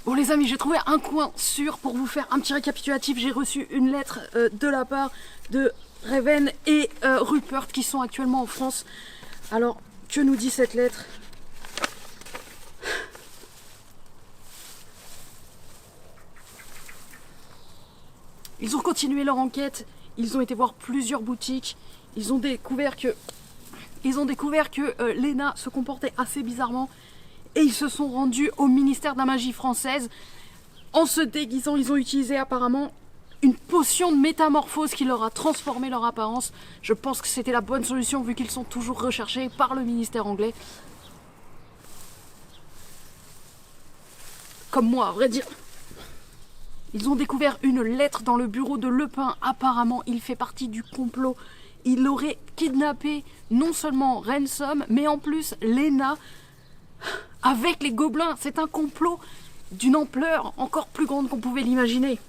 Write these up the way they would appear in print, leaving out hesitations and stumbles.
Bon les amis, j'ai trouvé un coin sûr pour vous faire un petit récapitulatif. J'ai reçu une lettre de la part de Raven et Rupert qui sont actuellement en France. Alors, que nous dit cette lettre? Ils ont continué leur enquête, ils ont été voir plusieurs boutiques, ils ont découvert que Lena se comportait assez bizarrement et ils se sont rendus au ministère de la magie française. En se déguisant, ils ont utilisé apparemment une potion de métamorphose qui leur a transformé leur apparence. Je pense que c'était la bonne solution vu qu'ils sont toujours recherchés par le ministère anglais. Comme moi, à vrai dire. Ils ont découvert une lettre dans le bureau de Lepin. Apparemment, il fait partie du complot. Il aurait kidnappé non seulement Ransom, mais en plus Lena avec les gobelins. C'est un complot d'une ampleur encore plus grande qu'on pouvait l'imaginer.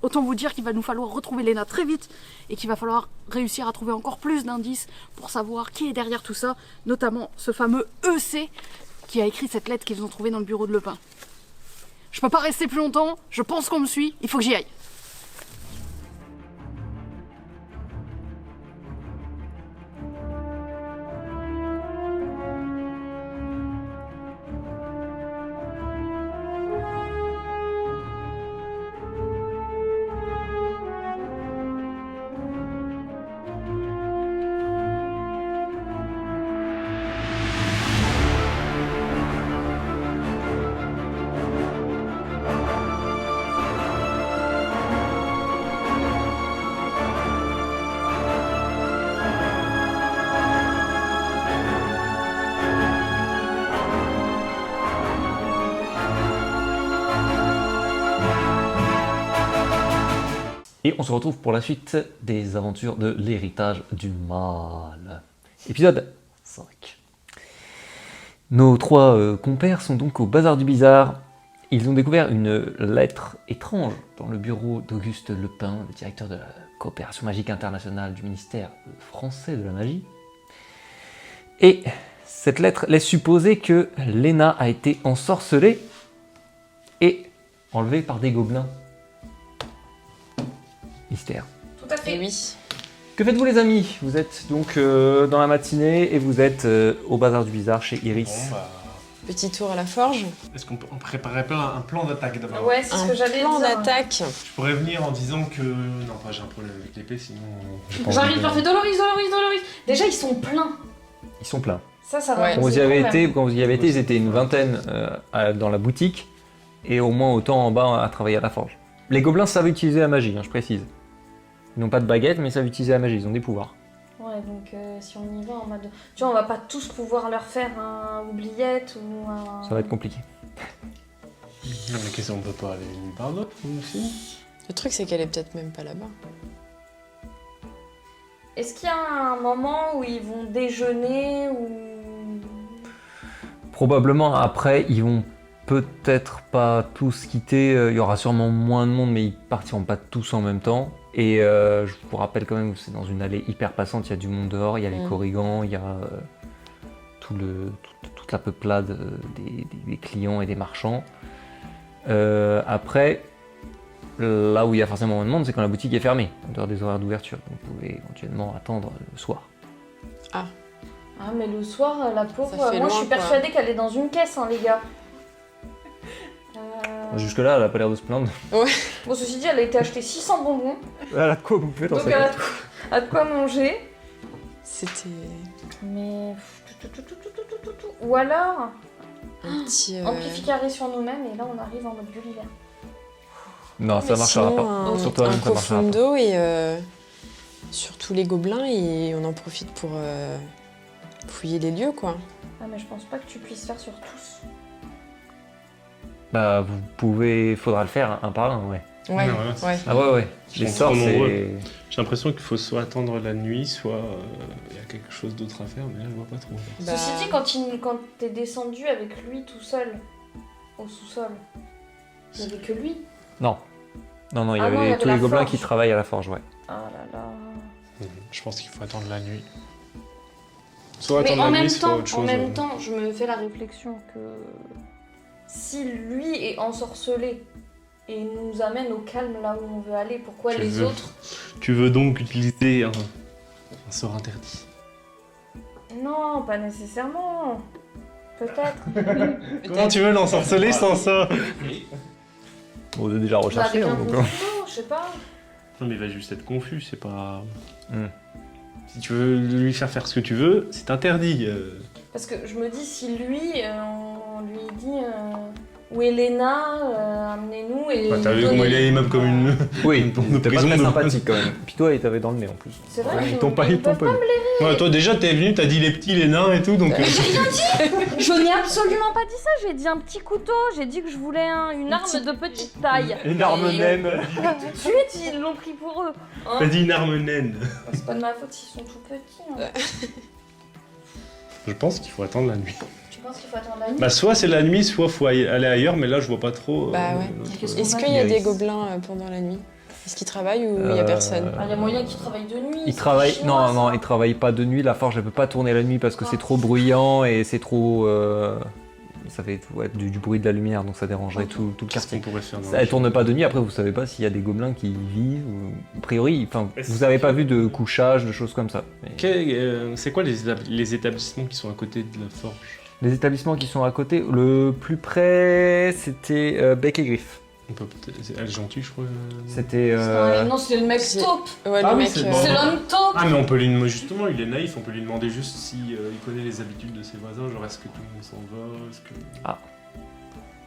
Autant vous dire qu'il va nous falloir retrouver Lena très vite et qu'il va falloir réussir à trouver encore plus d'indices pour savoir qui est derrière tout ça, notamment ce fameux EC qui a écrit cette lettre qu'ils ont trouvée dans le bureau de Lepin. Je peux pas rester plus longtemps, je pense qu'on me suit, il faut que j'y aille. Et on se retrouve pour la suite des aventures de l'héritage du mal. Épisode 5. Nos trois compères sont donc au Bazar du Bizarre. Ils ont découvert une lettre étrange dans le bureau d'Auguste Lepin, le directeur de la coopération magique internationale du ministère français de la magie. Et cette lettre laisse supposer que Lena a été ensorcelée et enlevée par des gobelins. Mystère. Tout à fait. Et oui. Que faites-vous les amis? Vous êtes donc dans la matinée et vous êtes au Bazar du Bizarre chez Iris. Bon, bah, Petit tour à la forge. est-ce qu'on préparerait pas un plan d'attaque d'abord? Ouais, c'est ce que j'allais plan dire. d'attaque. Je pourrais venir en disant que... Non, pas j'ai un problème avec l'épée, sinon... j'ai pas envie J'arrive, de- je leur fais Doloris. Déjà, ils sont pleins. Ils sont pleins. Ça va. Ouais. Quand vous y avez été, ils étaient une vingtaine dans la boutique et au moins autant en bas à travailler à la forge. Les gobelins savent utiliser la magie, hein, je précise. Ils n'ont pas de baguette, mais ils savent utiliser la magie, ils ont des pouvoirs. Ouais, donc si on y va en mode... Tu vois, on va pas tous pouvoir leur faire un oubliette ou un... Ça va être compliqué. Non, mais qu'est-ce qu'on peut pas aller nulle part d'autre, nous aussi? Le truc, c'est qu'elle est peut-être même pas là-bas. Est-ce qu'il y a un moment où ils vont déjeuner ou... Probablement après, ils vont peut-être pas tous quitter, il y aura sûrement moins de monde, mais ils partiront pas tous en même temps. Et je vous rappelle quand même que c'est dans une allée hyper passante, il y a du monde dehors, il y a les corrigans, il y a toute la peuplade des clients et des marchands. Après, là où il y a forcément moins de monde, c'est quand la boutique est fermée, en dehors des horaires d'ouverture. Donc vous pouvez éventuellement attendre le soir. Ah, mais le soir, la pauvre... Ça fait Moi, je loin, suis quoi. persuadée qu'elle est dans une caisse, hein, les gars. Jusque-là, elle a pas l'air de se plaindre. Bon, ceci dit, elle a été acheter 600 bonbons, Elle a de quoi bouffer dans donc sa elle caisse. a de quoi manger. C'était Mais... Ou alors, un petit... amplifier sur nous-mêmes, et là, on arrive en mode Gulliver. Non, ça mais marchera sinon, pas. Un, Sur toi-même, un ça marchera pas. profundo et sur tous les gobelins, et on en profite pour fouiller les lieux, quoi. Ah, mais je pense pas que tu puisses faire sur tous. Bah, vous pouvez, faudra le faire un par un, ouais. Ouais, Non, ouais, ouais. Ah ouais. Ils Les sont sorts, trop c'est... nombreux. J'ai l'impression qu'il faut soit attendre la nuit, soit il y a quelque chose d'autre à faire, mais là je vois pas trop. Bah, Ceci dit, quand t'es descendu avec lui tout seul, au sous-sol, il y avait que lui. Non, il y Ah non, il y avait avait tous la les gobelins forge. qui travaillent à la forge, ouais. Ah là là. Je pense qu'il faut attendre la nuit. Soit Mais attendre en la même nuit, soit temps, autre chose. en même temps, je me fais la réflexion que si lui est ensorcelé et nous amène au calme là où on veut aller, pourquoi Tu les veux- autres... Tu veux donc utiliser un sort interdit. Non, pas nécessairement. Peut-être. Comment tu veux l'ensorceler sans ça? On a déjà Bah, recherché. avec un donc, couteau, je sais pas. Non mais il va juste être confus, c'est pas... Hmm. Si tu veux lui faire ce que tu veux, c'est interdit. Parce que je me dis, si lui, on lui dit où est Léna, amenez-nous et. Bah, t'as vu donnez- comment il est aimable comme une... Oui, Une t'es pas prison très de- sympathique quand même. Puis toi, il t'avait dans le nez en plus. C'est vrai, Ouais, ils ils t'ont pas, ils ils t'ont peuvent pas eu. Ouais, toi déjà t'es venu, t'as dit les petits, les nains et tout, donc... Je n'ai absolument pas dit ça, j'ai dit un petit couteau, j'ai dit que je voulais une arme de petite taille. Une arme Et- naine. Tout de suite, ils l'ont pris pour eux. Hein. T'as dit une arme naine. C'est pas de ma faute s'ils sont tout petits. Hein. Je pense qu'il faut attendre la nuit. Tu penses qu'il faut attendre la nuit? Bah soit c'est la nuit, soit faut aller ailleurs, mais là je vois pas trop... Bah ouais. Qu'est-ce qu'on Est-ce va qu'il y a Iris. des gobelins pendant la nuit? Est-ce qu'ils travaillent ou il y a personne? Ah, il y a moyen qu'ils travaillent de nuit. Il c'est travaille. chinois, Non, ça. il travaille pas de nuit. La forge, elle peut pas tourner la nuit parce que c'est trop bruyant et c'est trop. Ça fait du bruit de la lumière, donc ça dérangerait tout le Qu'est-ce qu'on quartier. pourrait faire dans Elle tourne pas de nuit. Après, vous savez pas s'il y a des gobelins qui y vivent. A priori, enfin, vous avez pas vu de couchage, de choses comme ça. Mais C'est quoi les établissements qui sont à côté de la forge? les établissements qui sont à côté, le plus près, c'était Bec et Griffe. On peut peut-être... Elle est gentille, je crois. C'était. Non, c'est le mec C'est- taupe. Ouais, Ah le oui, mec. c'est bon. C'est l'homme taupe. Ah mais on peut lui demander, justement, il est naïf, on peut lui demander juste si il connaît les habitudes de ses voisins, genre est-ce que tout le monde s'en va, est-ce que... Ah.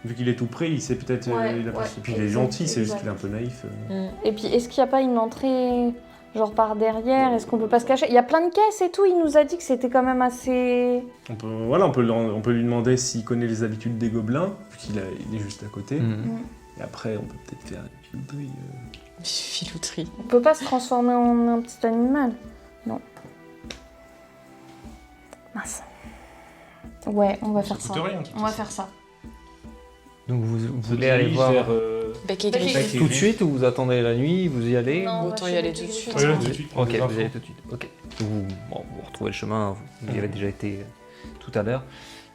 Vu qu'il est tout près, il sait peut-être... Ouais, il a pas... ouais, Puis il est exact, gentil, c'est juste exact. qu'il est un peu naïf. Et puis, est-ce qu'il n'y a pas une entrée, genre par derrière? Est-ce qu'on peut pas se cacher? Il y a plein de caisses et tout, il nous a dit que c'était quand même assez... On peut lui demander s'il connaît les habitudes des gobelins, vu il est juste à côté. Mhm. Et après, on peut peut-être faire une filouterie. Filouterie. On peut pas se transformer en un petit animal? Non. Mince. Ouais, on va faire ça. coûte rien, de toute On va façon. faire ça. Donc vous voulez aller voir Bec et Bec et griffe. griffe. tout de suite ou vous attendez la nuit, vous y allez? Non, on va Autant y chez aller Bec et tout de Griffe. suite. Ouais, là, tout de suite, Ok, prendre des vous infos. y allez tout de suite. Ok. Vous retrouvez le chemin, vous y avez déjà été tout à l'heure.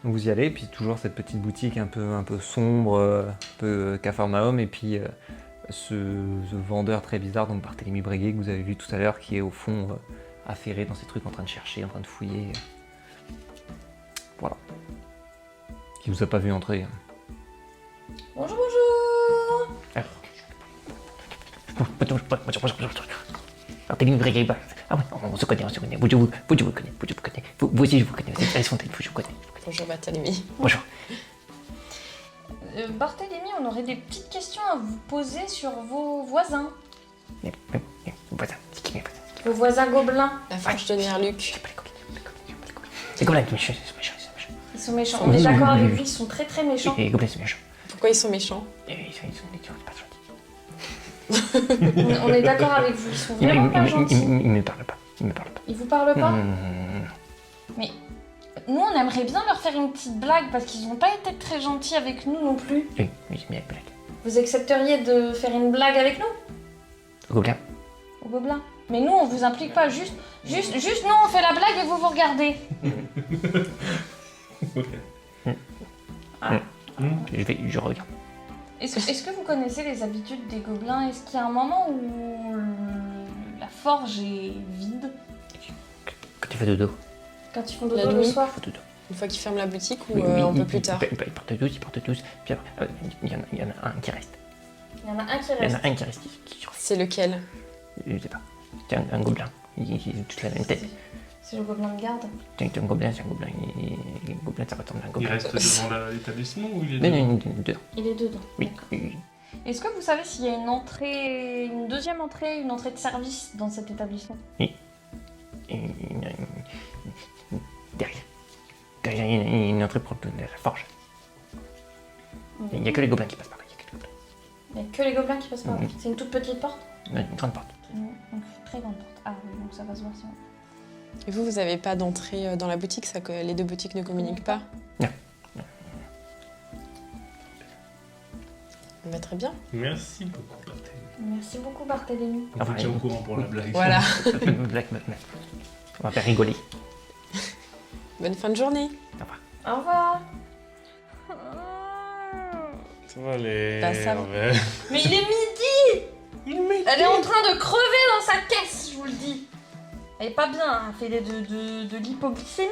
Donc vous y allez, puis toujours cette petite boutique un peu sombre, un peu Capharnaüm, et puis ce vendeur très bizarre, donc Barthélemy Breguet, que vous avez vu tout à l'heure, qui est au fond affairé dans ces trucs, en train de chercher, en train de fouiller. Voilà. Qui vous a pas vu entrer. Bonjour, bonjour. Barthélemy Breguet, ah ouais, on se connaît, vous vous connaissez, vous aussi je vous connais, Alice Fontaine, je vous connais. Bonjour Barthélemy. Bonjour. Barthélemy, on aurait des petites questions à vous poser sur vos voisins. Voilà, c'est qui mes voisins? Vos voisins gobelins. La forge de Nierluc. C'est comme là, c'est méchant, c'est méchant, c'est méchant. Ils sont méchants. On est d'accord avec vous, ils sont très très méchants. Les gobelins, c'est méchant. Pourquoi ils sont méchants? Ils sont des gens pas gentils. On est d'accord avec vous, ils sont vraiment pas gentils. Ils me parlent pas, ils me parlent pas. Ils vous parlent pas? Mmh. Nous, on aimerait bien leur faire une petite blague parce qu'ils n'ont pas été très gentils avec nous non plus. Oui, j'aime bien les blagues. Vous accepteriez de faire une blague avec nous, Gobelins. aux gobelins? Mais nous, on vous implique pas, juste nous, on fait la blague et vous vous regardez. Je regarde. Est-ce que vous connaissez les habitudes des gobelins? Est-ce qu'il y a un moment où la forge est vide? Quand tu fais dodo, Quand ils font La dodo le nuit. soir? tu fais dodo. Une fois qu'ils ferment la boutique ou Oui, un peu plus tard? Ils partent tous, puis après, il y en a un qui reste. Il y en a un qui Il y en reste. a un qui reste, qui C'est lequel? je sais pas. C'est un gobelin. Il a toute la même tête. C'est le gobelin de garde. C'est un gobelin, c'est un gobelin. Un gobelin, ça ressemble à un Il gobelin. reste devant l'établissement ou il est Non, devant non, deux. Il est dedans. Oui. D'accord. Est-ce que vous savez s'il y a une entrée, une deuxième entrée, une entrée de service dans cet établissement? Derrière. Derrière, il y a une entrée pour la forge. Il n'y a que les gobelins qui passent par là. Il n'y a que les gobelins qui passent par là. Oui. C'est une toute petite porte? Une grande porte. Une très grande porte. Ah oui, donc ça va se voir si on... Et vous avez pas d'entrée dans la boutique, les deux boutiques ne communiquent pas? Non. Bah, très bien. Merci beaucoup, Barthélemy. Merci beaucoup Barthélemy. On vous tient au courant pour la blague. Voilà. On va faire rigoler. Bonne fin de journée. Au revoir. Toi, les... Bah, ça va. Ouais. Mais il est midi. Elle est en train de crever dans sa caisse, je vous le dis. Elle est pas bien, elle fait de l'hypoglycémie.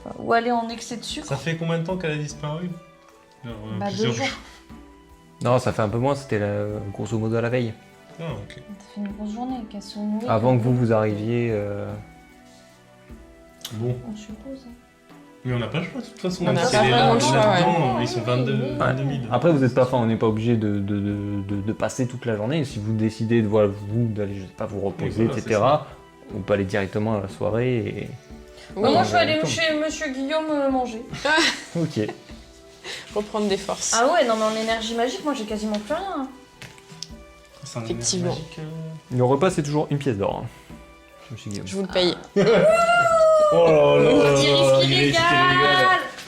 Enfin, ou elle est en excès de sucre. Ça fait combien de temps qu'elle a disparu? Genre, Bah, plusieurs 2 jours. Non, ça fait un peu moins, c'était grosso modo à la veille. Ah, ok. Ça fait une grosse journée qu'elle se nourrit. Avant que vous arriviez. Bon. On suppose. Mais on n'a pas le choix de toute façon. On n'a Si pas elle est vraiment le choix, là-dedans, Ils sont 22 Ouais. 000. Après, vous n'êtes pas, on n'est pas obligé de passer toute la journée. Si vous décidez de d'aller, je sais pas, vous reposer, Oui, voilà, c'est etc. ça. Vous pouvez aller directement à la soirée et. Oui, Moi, on je vais va aller aller chez Monsieur Guillaume manger. Ok. reprendre des forces. Ah ouais, non mais en énergie magique, moi j'ai quasiment plus rien. C'est un Effectivement. énergie magique, Le repas, c'est toujours 1 pièce d'or. Je me suis dit. Je vous le paye. Oh là là là Petit là, risque illégal.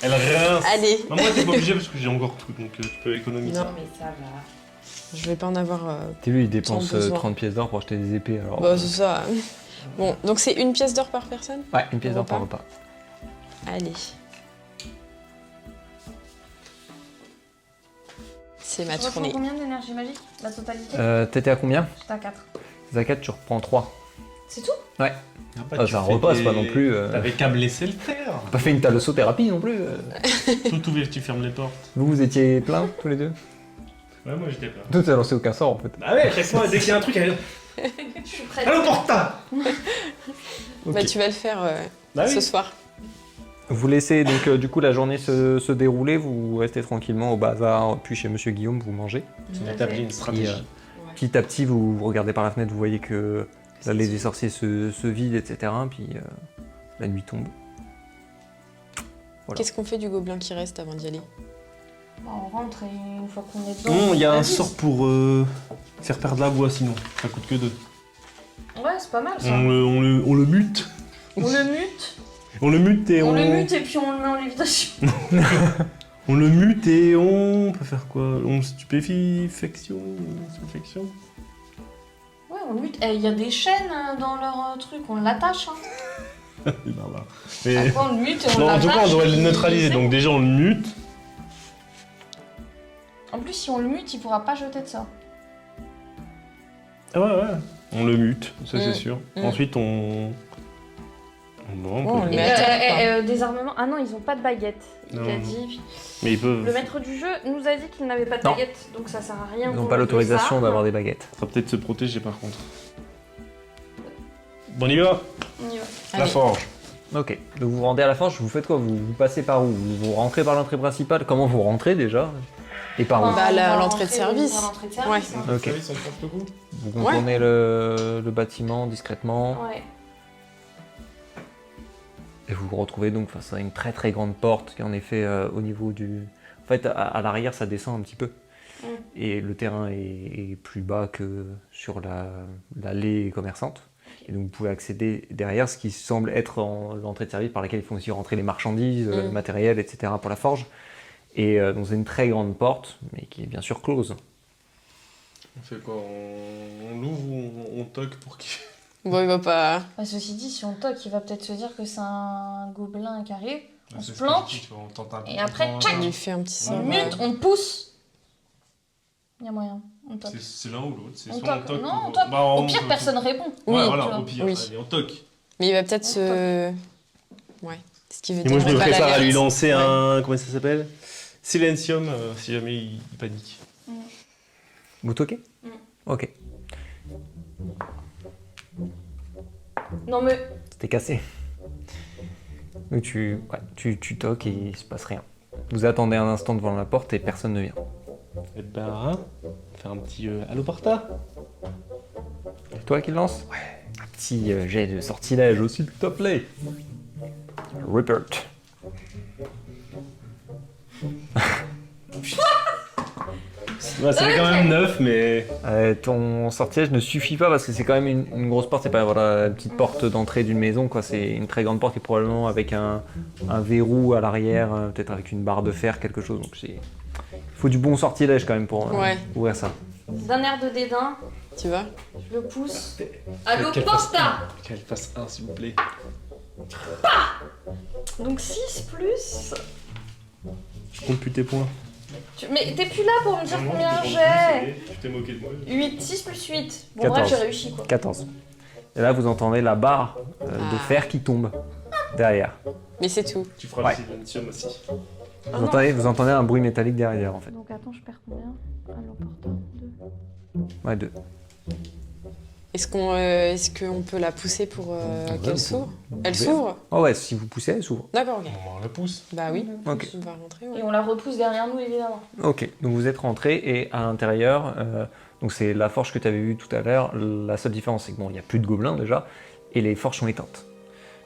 Elle rince. Allez. Non, moi, t'es pas obligé parce que j'ai encore tout, donc tu peux économiser. Non. mais ça va. Je vais pas en avoir. T'as vu, il dépense Sans besoin. 30 pièces d'or pour acheter des épées. Alors, Bah, c'est ça. Bon, donc c'est 1 pièce d'or par personne? ouais, 1 pièce d'or repas. par repas. Allez. C'est ma Tu reprends tournée. combien d'énergie magique? La totalité? T'étais à combien? J'étais à 4. Zakat, tu reprends 3. C'est tout? Ouais. Ah, bah, Ah, tu c'est un fais repas, des- c'est pas non plus. T'avais qu'à me laisser le faire. Pas fait une thalassothérapie non plus. Tout ouvert, tu fermes les portes. Vous étiez pleins tous les deux? Ouais, moi j'étais plein. Toi, t'as lancé aucun sort en fait. Bah ouais, à chaque fois, dès qu'il y a un truc, elle. Je suis prête. Allô, porta. Ok. Bah, tu vas le faire Bah ce oui. soir. Vous laissez donc du coup la journée se dérouler, vous restez tranquillement au bazar, puis chez Monsieur Guillaume, vous mangez. On a établi une Et, stratégie. petit à petit, vous regardez par la fenêtre, vous voyez que l'allée des sorciers se vide, etc. Puis la nuit tombe. Voilà. Qu'est-ce qu'on fait du gobelin qui reste avant d'y aller? Bah, on rentre et une fois qu'on est dedans. Non, il y a on un avise. sort pour faire perdre la voix sinon. Ça coûte que 2. Ouais, c'est pas mal ça. On le mute. On le mute. On le mute et On le mute et puis on le met en lévitation. On le mute et on peut faire quoi? On stupéfication. Stupéfaction. Ouais, on le mute. Il y a des chaînes dans leur truc, on l'attache. Hein. C'est barbare. Mais... Après, on le mute et on Non, en l'attache. tout cas, on doit le puis neutraliser. c'est Donc bon. déjà, on le mute. En plus, si on le mute, il pourra pas jeter de sort. Ah ouais, ouais. On le mute, ça c'est Mm. sûr. Mm. Ensuite, on... Bon, Oh, on le Et, met à terre, désarmement. Ah non, ils ont pas de baguette. Il Non, a non. dit. Mais ils peuvent... Le maître du jeu nous a dit qu'il n'avait pas de Non. baguette, donc ça sert à rien. Ils n'ont pour pas les l'autorisation armes. d'avoir des baguettes. Ça va peut-être se protéger par contre. Bon, on y va. On y va. La Allez. forge. Ok, donc vous rendez à la forge, vous faites quoi vous passez par où vous rentrez par l'entrée principale? Comment vous rentrez déjà? Et par où Bah, On va l'entrée de rentrer service. par l'entrée de service. hein. Ok. Ils sont contre le coup. Vous contournez le bâtiment discrètement Ouais. et vous vous retrouvez donc face à une très très grande porte qui est en effet au niveau du... En fait, à l'arrière, ça descend un petit peu. Mm. Et le terrain est plus bas que sur l'allée commerçante. Et donc vous pouvez accéder derrière ce qui semble être l'entrée de service par laquelle il faut aussi rentrer les marchandises, le matériel, etc. pour la forge. Et donc c'est une très grande porte, mais qui est bien sûr close. On fait quoi? On l'ouvre ou on toque pour qu'il... Bon, il va pas. Bah, ceci dit, si on toque, il va peut-être se dire que c'est un gobelin qui arrive. On C'est se ce que je planque. dis, tu vois, on tente un Et peu après, de temps. tchac On lui fait un petit On sort. mute, on pousse. Il y a moyen. On toque. C'est l'un ou l'autre. C'est On soit toque. Non, ou- on toque. Bah, Au on pire, peut- personne répond. Oui, Ouais, tu voilà, vois. au pire. Oui. Allez, on toque. Mais il va peut-être se. Ouais. Ce qui veut Et moi, je me dire prépare à lui l'alerte. lancer un... Comment ça s'appelle? Silencium, si jamais il panique. Vous toquez Ok. Non mais. C'était cassé. Donc tu toques et il se passe rien. Vous attendez un instant devant la porte et personne ne vient. Et ben, hein, faire un petit Allo Porta. C'est toi qui le lance Ouais. Un petit jet de sortilège aussi, s'il te plaît. Rupert. Ouais, c'est quand même 9, mais... Ton sortilège ne suffit pas parce que c'est quand même une grosse porte, c'est pas voilà, une petite porte d'entrée d'une maison, quoi. C'est une très grande porte qui est probablement avec un verrou à l'arrière, peut-être avec une barre de fer, quelque chose. Donc il faut du bon sortilège quand même pour Ouais. ouvrir ça. D'un air de dédain, Tu vois? je le pousse. Allo Qu'elle fasse Porta. Qu'elle fasse 1, s'il vous plaît. Donc 6 plus. Je compte plus tes points. Mais t'es plus là pour me dire Non, combien je t'ai j'ai. vendu, tu t'es moqué de moi. 8, 6 plus 8. Bon 14. bref, j'ai réussi quoi. 14. Et là, vous entendez la barre de Ah. fer qui tombe derrière. Mais c'est tout. Tu feras Ouais. le silentium aussi. Vous entendez un bruit métallique derrière, en fait. Donc attends, je perds combien? Alors, portant 2. Ouais, 2. Est-ce qu'on peut la pousser pour qu'elle s'ouvre? Elle s'ouvre? Oh ouais, si vous poussez, elle s'ouvre. D'accord, ok. On la pousse. Bah oui. Ok. On va rentrer, Et ouais. on la repousse derrière nous évidemment. Ok, donc vous êtes rentré et à l'intérieur, donc c'est la forge que tu avais vue tout à l'heure. La seule différence, c'est que bon, il n'y a plus de gobelins déjà, et les forges sont éteintes.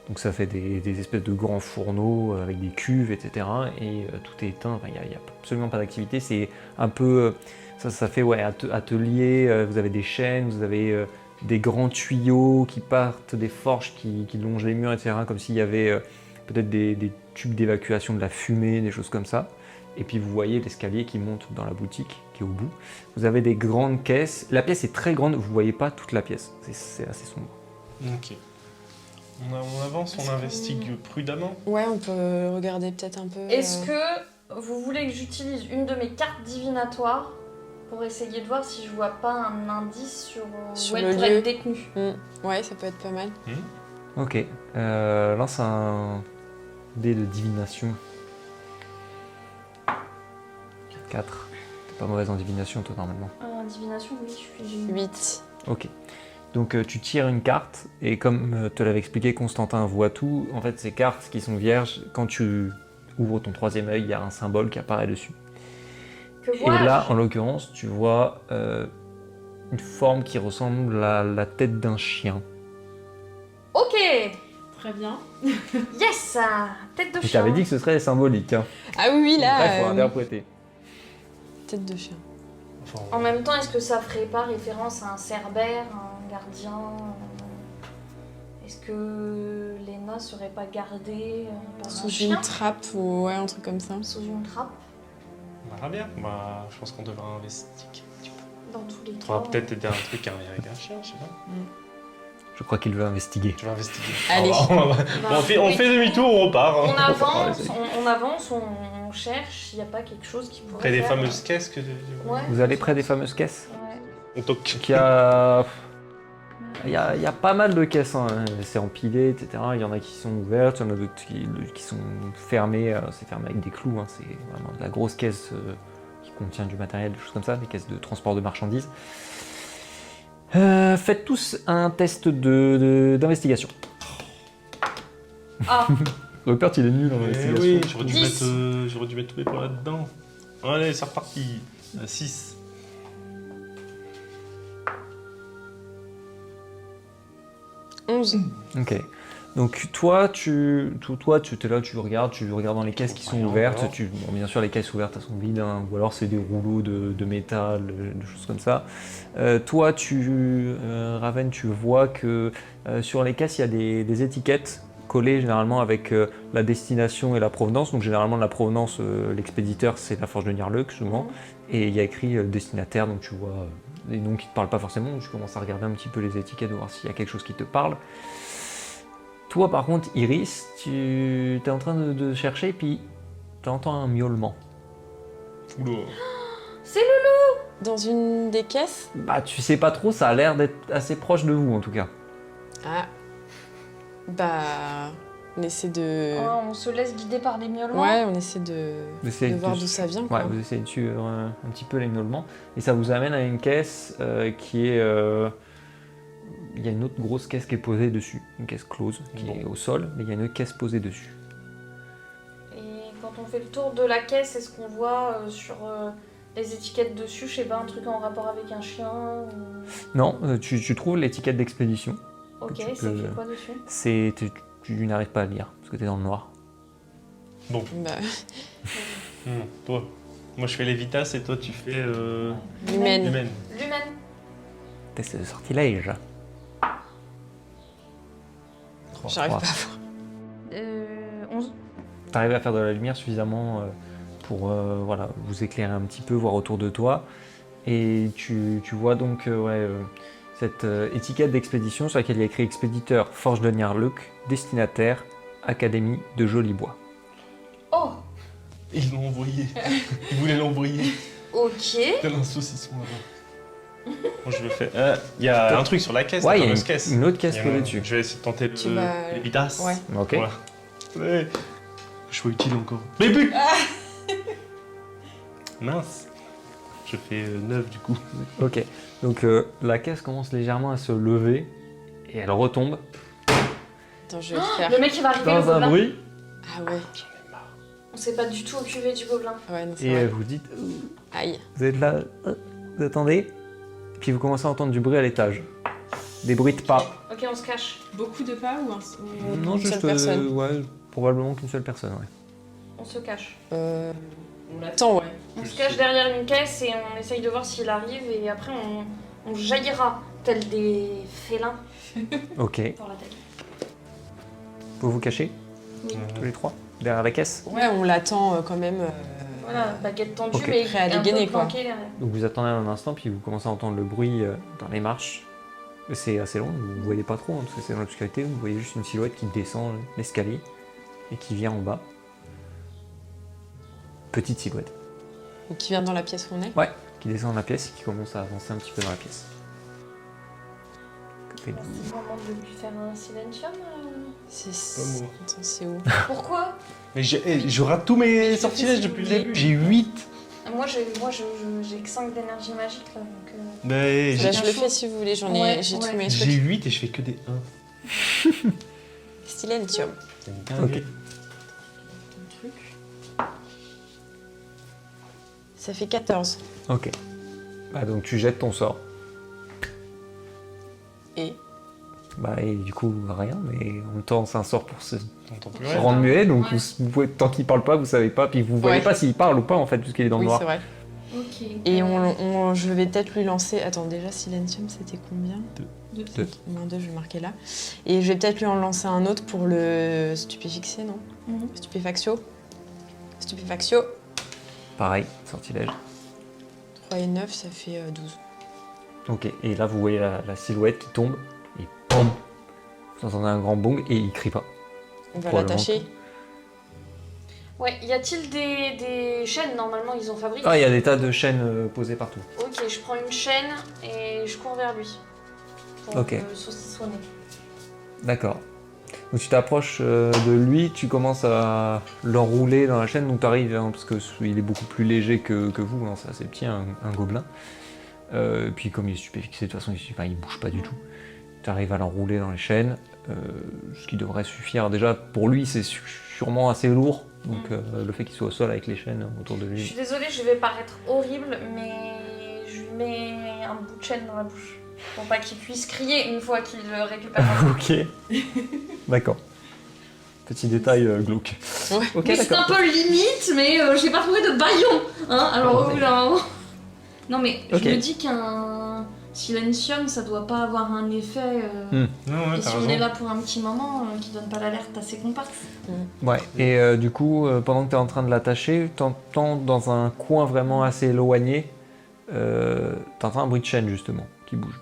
Donc ça fait des espèces de grands fourneaux avec des cuves, etc. Et tout est éteint, il n'y a absolument pas d'activité. C'est un peu, ça fait ouais, atelier, vous avez des chaînes, vous avez des grands tuyaux qui partent des forges qui longent les murs, etc. Comme s'il y avait peut-être des tubes d'évacuation de la fumée, des choses comme ça. Et puis vous voyez l'escalier qui monte dans la boutique, qui est au bout. Vous avez des grandes caisses. La pièce est très grande, vous ne voyez pas toute la pièce. C'est assez sombre. Ok. On avance, on investigue prudemment. Ouais, on peut regarder peut-être un peu. Est-ce que vous voulez que j'utilise une de mes cartes divinatoires pour essayer de voir si je vois pas un indice sur Sur où le elle pourrait lieu. être détenue? Ouais, ça peut être pas mal. Ok. Lance un dé de divination. 4. T'es pas mauvaise en divination, toi, normalement. Divination, oui, je suis. 8. Ok. Donc tu tires une carte, et comme te l'avait expliqué, Constantin voit tout. En fait, ces cartes qui sont vierges, quand tu ouvres ton troisième œil, il y a un symbole qui apparaît dessus. Que Et vois-je? là, en l'occurrence, tu vois une forme qui ressemble à la tête d'un chien. Ok. Très bien. Yes. Tête de Je chien. t'avais dit que ce serait symbolique. Hein. Ah oui, là. Bref, faut interpréter. Tête de chien. Enfin, En même temps, est-ce que ça ferait pas référence à un cerbère, un gardien Est-ce que Léna serait pas gardée par un Sous chien une trappe ou ouais, un truc comme ça. Sous une trappe? on verra bien. Bah, je pense qu'on devra investiguer un petit peu. Dans tous les On cas. pourra peut-être aider un truc avec un chien, je sais pas. Je crois qu'il veut investiguer. Tu vas investiguer. Allez. Bah, On fait oui. demi-tour, on repart. On hein. avance, on cherche s'il n'y a pas quelque chose qui pourrait Près des faire- fameuses caisses que. Ouais. Vous allez près des fameuses caisses. Ouais. On toque. Donc il y a pas mal de caisses, hein. C'est empilé, etc. Il y en a qui sont ouvertes, il y en a d'autres qui sont fermées. C'est fermé avec des clous, hein. C'est vraiment de la grosse caisse qui contient du matériel, des choses comme ça, des caisses de transport de marchandises. Faites tous un test d'investigation. Ah, Rupert, il est nul en Eh investigation. oui, j'aurais dû, 10. j'aurais dû mettre tous mes points là-dedans. Allez, c'est reparti. 6. Ok. Donc toi, tu es là, tu regardes dans les caisses qui sont Rien, ouvertes. alors. Bon, bien sûr, les caisses ouvertes, elles sont vides, hein, ou alors c'est des rouleaux de métal, des choses comme ça. Toi, Raven, tu vois que sur les caisses, il y a des étiquettes collées généralement avec la destination et la provenance. Donc généralement, la provenance, l'expéditeur, c'est la forge de Nirluk, souvent. Et il y a écrit destinataire, donc tu vois des noms qui ne te parlent pas forcément. Donc tu commences à regarder un petit peu les étiquettes, voir s'il y a quelque chose qui te parle. Toi, par contre, Iris, tu es en train de chercher, puis tu entends un miaulement. Oula. c'est le Dans une des caisses. Bah, tu sais pas trop, ça a l'air d'être assez proche de vous, en tout cas. Ah. Bah. On essaie de. Oh, on se laisse guider par les miaulements. Ouais, on essaie de voir d'où ça vient. Quoi. Ouais, vous essayez de suivre un petit peu les miaulements. Et ça vous amène à une caisse qui est... Il y a une autre grosse caisse qui est posée dessus. Une caisse close, qui est au sol, mais il y a une autre caisse posée dessus. Et quand on fait le tour de la caisse, est-ce qu'on voit sur les étiquettes dessus, je sais pas, un truc en rapport avec un chien ou... Non, tu trouves l'étiquette d'expédition. Ok, tu c'est peux- écrit quoi dessus? Tu n'arrives pas à lire, parce que tu es dans le noir. Bah, Toi. Moi, je fais les Vitas et toi, tu fais. l'humaine. L'humaine. L'humaine. Test de sortilège. J'arrive pas Trois. à voir. 11. T'arrives à faire de la lumière suffisamment pour voilà, vous éclairer un petit peu, voir autour de toi. Et tu vois donc cette étiquette d'expédition sur laquelle il y a écrit expéditeur Forge de Nirluk, destinataire Académie de Jolibois. Oh, Ils l'ont envoyé. Ils voulaient l'envoyer. Ok. Tel un saucisson avant. Bon, je le fais. Il y a un truc sur la caisse, Ouais, la il y a fameuse caisse. une autre caisse Il y a posée un- dessus. Je vais essayer de tenter Tu vas- les bidas. Ouais. Ok. Voilà. Ouais. Choix utile encore. Mais but Mince. Je fais 9 du coup. Ok. Donc la caisse commence légèrement à se lever et elle retombe Attends, je vais le faire. Le mec il va arriver, le dans un gobelin. bruit Ah ouais. On s'est pas du tout occupé du gobelin. Ouais, non, c'est et vrai. vous dites Aïe. vous êtes là, vous attendez, puis vous commencez à entendre du bruit à l'étage. Des bruits de pas. Ok, on se cache. Beaucoup de pas ou un... Non, une juste seule personne. ouais, probablement qu'une seule personne, ouais. On se cache. On l'attend, ouais. On se cache derrière une caisse et on essaye de voir s'il arrive et après on jaillira tel des félins Ok. pour l'attaquer. Vous vous cachez Oui. tous les trois derrière la caisse. Ouais, on l'attend quand même. Voilà, baguette tendue Ok. mais Prêt à un peu dégainer, quoi. planqué derrière. Donc vous attendez un instant, puis vous commencez à entendre le bruit dans les marches. C'est assez long, vous ne voyez pas trop, hein, parce que c'est dans l'obscurité, vous voyez juste une silhouette qui descend l'escalier et qui vient en bas. Petite silhouette. Donc, qui vient dans la pièce où on est. Qui descend dans la pièce et qui commence à avancer un petit peu dans la pièce. C'est le moment de lui faire un silentium. C'est... Pas moi. Attends, c'est où? Pourquoi? Mais je rate tous mes sortilèges depuis le début. J'ai 8. Moi j'ai que 5 d'énergie magique là donc. Mais Là, j'ai je le fais si vous voulez, j'ai Ouais, tous mes j'ai trucs. 8 et je fais que des 1. Silentium. C'est une dinguerie. Ça fait 14. Ok. Bah, donc tu jettes ton sort. Et Bah, et du coup, rien, mais en même temps, c'est un sort pour se T'entends plus se rien. rendre muet, donc Ouais. vous pouvez, tant qu'il parle pas, vous savez pas, puis vous voyez Ouais. pas s'il parle ou pas en fait, puisqu'il est dans le oui, noir. c'est vrai. Ok. Et je vais peut-être lui lancer. Attends, déjà, Silentium, c'était combien? Deux. Moins 2, je vais marquer là. Et je vais peut-être lui en lancer un autre pour le stupéfixer, non? Mhm. Stupéfaction. Stupéfaction. Pareil, sortilège. 3 et 9, ça fait 12. Ok, et là vous voyez la silhouette qui tombe, et POM! Vous entendez un grand bong et il crie pas. On va Probablement l'attacher. Ouais, y a-t-il des chaînes normalement ils ont fabriqué? Ah, il y a des tas de chaînes posées partout. Ok, je prends une chaîne et je cours vers lui. Pour Ok. le saucissonner. D'accord. Donc tu t'approches de lui, tu commences à l'enrouler dans la chaîne, donc tu arrives, parce qu'il est beaucoup plus léger que vous, hein, c'est assez petit, un gobelin. Puis comme il est stupéfixé, de toute façon il bouge pas du tout. Tu arrives à l'enrouler dans les chaînes, ce qui devrait suffire. Déjà pour lui c'est sûrement assez lourd, donc le fait qu'il soit au sol avec les chaînes autour de Je lui. suis désolée, je vais paraître horrible, mais je lui mets un bout de chaîne dans la bouche. Pour pas qu'il puisse crier une fois qu'il le récupère. Ok. D'accord. Petit détail glauque. Ouais. Ok, Mais c'est un d'accord. peu limite, mais j'ai pas trouvé de baillon. Hein alors, Oh, là. Non, mais Ok. je me dis qu'un silentium, ça doit pas avoir un effet. Non, ouais, Et t'as si on est raison. là pour un petit moment, qui donne pas l'alerte à ses comparses. Ouais, et du coup, pendant que tu es en train de l'attacher, t'entends dans un coin vraiment assez éloigné, t'entends un bruit de chaîne justement, qui bouge.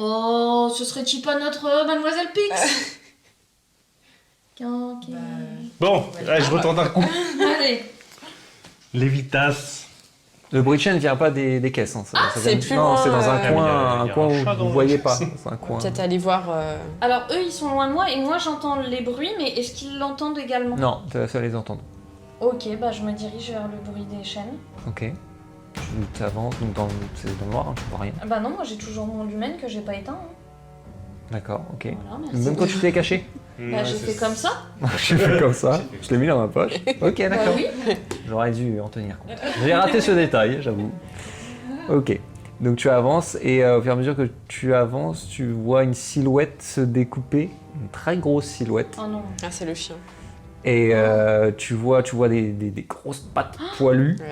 Oh, ce serait-il pas notre Mademoiselle Pix? Ok. Bon, allez, je retente un coup. Allez. Lévitas. Le bruit de chaîne vient pas des caisses. Hein, ça c'est vient- plus non, loin, c'est dans un il y a- coin, il y a un un coin chat où dans vous le voyez caisse. pas. C'est un coin. Peut-être aller voir. Alors, eux, ils sont loin de moi et moi, j'entends les bruits, mais est-ce qu'ils l'entendent également? Non, t'es la seule à les entendre. Ok, bah je me dirige vers le bruit des chaînes. Ok. Tu avances, donc c'est dans le noir, hein, tu vois rien. Ah bah non, moi j'ai toujours mon lumen que j'ai pas éteint. hein. D'accord, ok. Voilà, merci. Même quand tu t'es caché. Bah j'ai fait comme ça. J'ai fait comme ça, je l'ai mis dans ma poche. Ok, Bah d'accord. oui. J'aurais dû en tenir compte. J'ai raté ce détail, j'avoue. Ok. Donc tu avances et au fur et à mesure que tu avances, tu vois une silhouette se découper, une très grosse silhouette. Oh non. Ah, c'est le chien. Et tu vois des grosses pattes poilues. Ouais, ouais.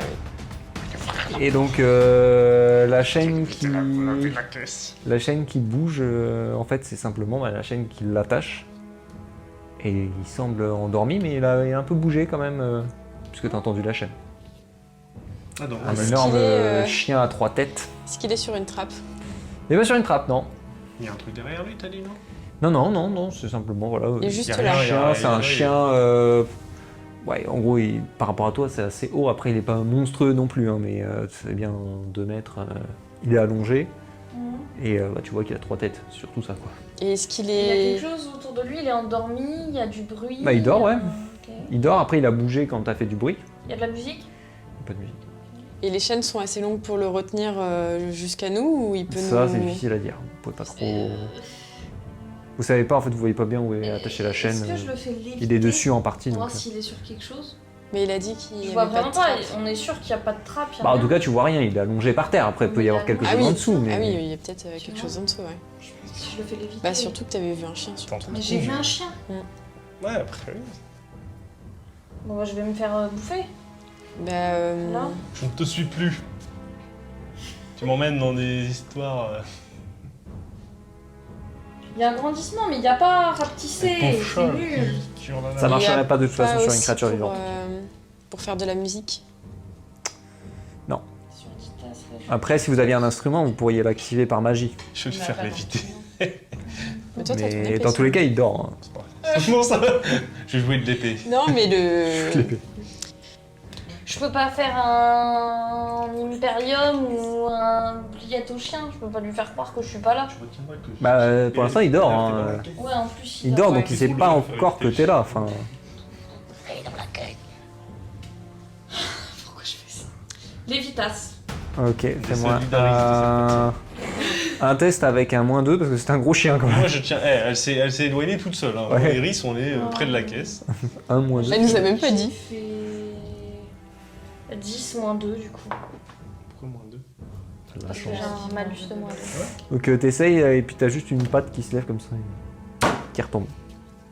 Et donc la chaîne qui bouge, en fait c'est simplement la chaîne qui l'attache. Et il semble endormi, mais il a un peu bougé quand même, puisque tu as entendu la chaîne. Ah non, Un Est-ce énorme qu'il est, chien à 3 têtes. Est-ce qu'il est sur une trappe? Il est pas sur une trappe, non. il y a un truc derrière lui, t'as dit, non? Non, c'est simplement, voilà. Il est juste y a là. rien, chien, c'est un chien Ouais, en gros, par rapport à toi, c'est assez haut. Après, il est pas monstrueux non plus, hein, mais c'est bien 2 mètres. Il est allongé. Et bah, tu vois qu'il a 3 têtes, surtout ça, quoi. Et est-ce qu'il Il y a est. quelque chose autour de lui, il est endormi, il y a du bruit. Bah, il dort, ouais. Ok. Il dort, après, il a bougé quand t'as fait du bruit. Il y a de la musique. Pas de musique. Et les chaînes sont assez longues pour le retenir jusqu'à nous ou il peut Ça, nous. c'est difficile à dire. Vous pouvez pas trop. Vous savez pas, en fait, vous voyez pas bien où est attachée la chaîne. Est-ce que je le fais léviter Il est dessus en partie. pour Donc... voir s'il est sur quelque chose? Mais il a dit qu'il Je y vois avait pas vraiment de pas, trappe. on est sûr qu'il n'y a pas de trappe. y a Bah, en rien. tout cas, tu vois rien, il est allongé par terre. Après, il peut y avoir quelque Ah chose oui. en dessous. Mais... Ah oui, il y a peut-être Tu quelque vois. chose en dessous, ouais. Si je le fais léviter. Bah surtout que t'avais vu un chien surtout. Attends. Mais j'ai vu un chien. Ouais, après. Bon, bah, je vais me faire bouffer. Bah Là. Je ne te suis plus. Tu m'emmènes dans des histoires. Il y a un grandissement, mais il n'y a pas à rapetisser. Avec ton C'est chat, là, nul. qui tire la Ça lame. marcherait pas de toute façon sur une aussi créature pour, vivante. pour faire de la musique. Sur Titas, là, je- Après, si vous aviez un instrument, vous pourriez l'activer par magie. Je vais le faire léviter. Mais toi, t'as ton Mais épée, dans tous les cas, il dort. Hein. C'est pas grave. Comment ça? Je vais jouer de l'épée. Non, mais le. Je peux pas faire un Imperium ou un pliette au chien. Je peux pas lui faire croire que je suis pas là. Bah, pour l'instant, il dort. Hein. Ouais, en plus. Il dort, ouais. donc il sait pas encore que t'es là. Enfin, Pourquoi je fais ça? Lévitas. ok, fais-moi solidarité, un test avec un -2 parce que c'est un gros chien quand même. Moi je tiens. Elle s'est éloignée toute seule. Hein. Ouais. Iris, on est près de la caisse. Un -2. Elle nous a même pas dit. J'ai fait 10 moins 2 du coup. Pourquoi moins 2? Parce que j'ai un malus de moins 2. Donc t'essayes et puis t'as juste une patte qui se lève comme ça, et qui retombe.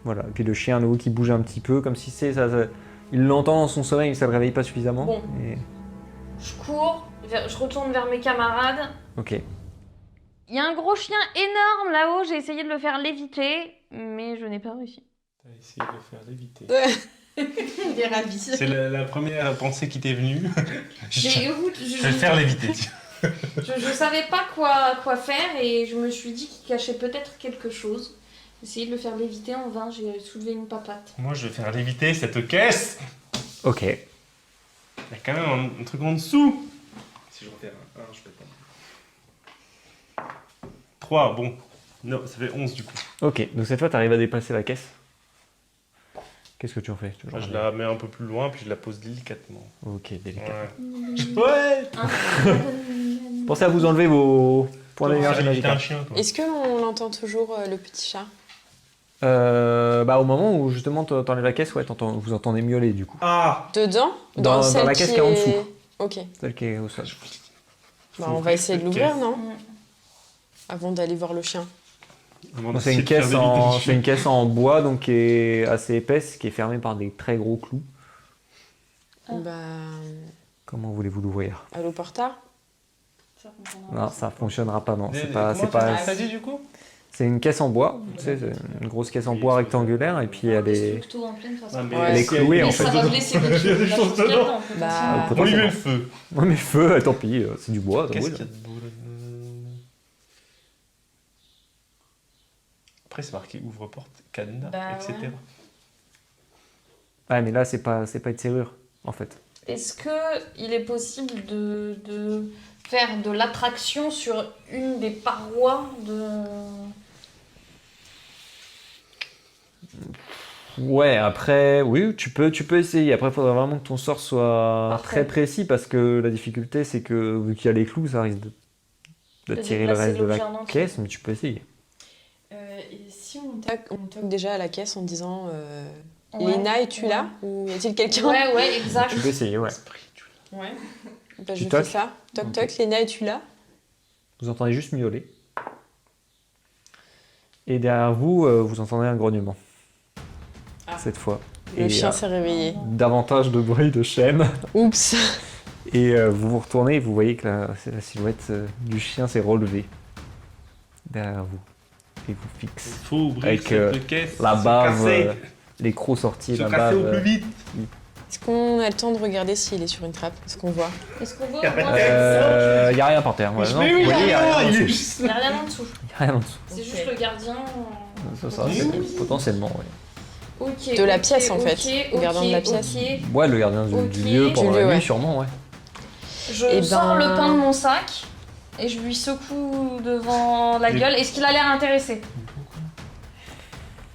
Voilà, et puis le chien à nouveau qui bouge un petit peu comme si ça, il l'entend dans son sommeil mais ça le réveille pas suffisamment. Bon. Et... Je cours, je retourne vers mes camarades. Ok. Il y a un gros chien énorme là-haut, j'ai essayé de le faire léviter, mais je n'ai pas réussi. T'as essayé de le faire léviter. Il est ravi. C'est la première pensée qui t'est venue. J'ai- écoute, Je vais le faire léviter. tiens. je savais pas quoi faire et je me suis dit qu'il cachait peut-être quelque chose. J'ai essayé de le faire léviter en vain, j'ai soulevé une papate. Moi je vais faire léviter cette caisse. Ok. Il y a quand même un truc en dessous. Si je refais un, je peux pas. 3, bon. Non, ça fait 11 du coup. Ok, donc cette fois t'arrives à déplacer la caisse. Qu'est-ce que tu en fais? Toujours Je la mets un peu plus loin, puis je la pose délicatement. Ok, délicat. Ouais. Ouais. Pensez à vous enlever vos points d'énergie magique. T'es un chien, toi. Est-ce qu'on entend toujours le petit chat? Bah au moment où justement t'enlèves la caisse, ouais, vous entendez miauler du coup. Ah. Dedans? Dans celle la caisse qui est en dessous. Ok. Celle qui est au sol. Bah, on va essayer de l'ouvrir, caisse. non? Avant d'aller voir le chien. Donc, c'est une caisse en bois donc qui est assez épaisse, qui est fermée par des très gros clous. Bah. Comment voulez-vous l'ouvrir? Allo Porta? Non, ça fonctionnera pas, non. C'est Comment pas. t'as dit du coup? C'est une caisse en bois, tu sais, c'est une grosse caisse en bois rectangulaire et puis il y a des. Plutôt en pleine face. Ah, mais Ouais. Elle est clouée en Mais fait. ça va blesser des Il y a des choses dedans. Bah. On lui met le feu. Ouais, mais feu, tant pis, c'est du bois, ça Qu'est-ce brûle. qu'il y a de beau là? Après, c'est marqué ouvre-porte, cadenas, Bah, etc. ouais. Ouais, mais là, c'est pas une serrure, en fait. Est-ce qu'il est possible de faire de l'attraction sur une des parois de... Ouais, après, oui, tu peux essayer. Après, il faudra vraiment que ton sort soit Parfait. très précis parce que la difficulté, c'est que vu qu'il y a les clous, ça risque d'attirer le déplacer reste de la l'objet en entier. caisse, mais tu peux essayer. Et si on On toque déjà à la caisse en disant Ouais. Léna, es-tu là? Ou y a-t-il quelqu'un? Ouais, exact. Tu peux essayer, ouais. Ouais. Bah, Tu je toques fais ça. Toc Ok. toc, Léna, es-tu là? Vous entendez juste miauler. Et derrière vous, vous entendez un grognement. Ah. Cette fois. Le Et chien s'est réveillé. davantage de bruit de chaîne. Oups. Et vous vous retournez et vous voyez que la silhouette du chien s'est relevée derrière vous. Et vous fixe. Il faut ouvrir Avec, cette caisse. La se bave, casser. les crocs sortis, Se la casser bave. au plus vite. Est-ce qu'on a le temps de regarder s'il est sur une trappe? Est-ce qu'on voit? Est-ce qu'on voit Y a au moins- Y a rien par terre. Ouais, non, Mais oui, vous voyez, y a rien en il est dessous. juste Il n'y là. a rien en dessous. Y a rien en dessous. C'est juste le gardien. Ça, c'est potentiellement, ouais. Ok. De la ok, pièce, en fait. ok, Le gardien de la ok, pièce. ok. Ouais, le gardien du Ok. lieu pendant Du la lieu, nuit, ouais. sûrement, ouais. Je Eh sors ben- le pain de mon sac et je lui secoue devant la Et- gueule. Est-ce qu'il a l'air intéressé?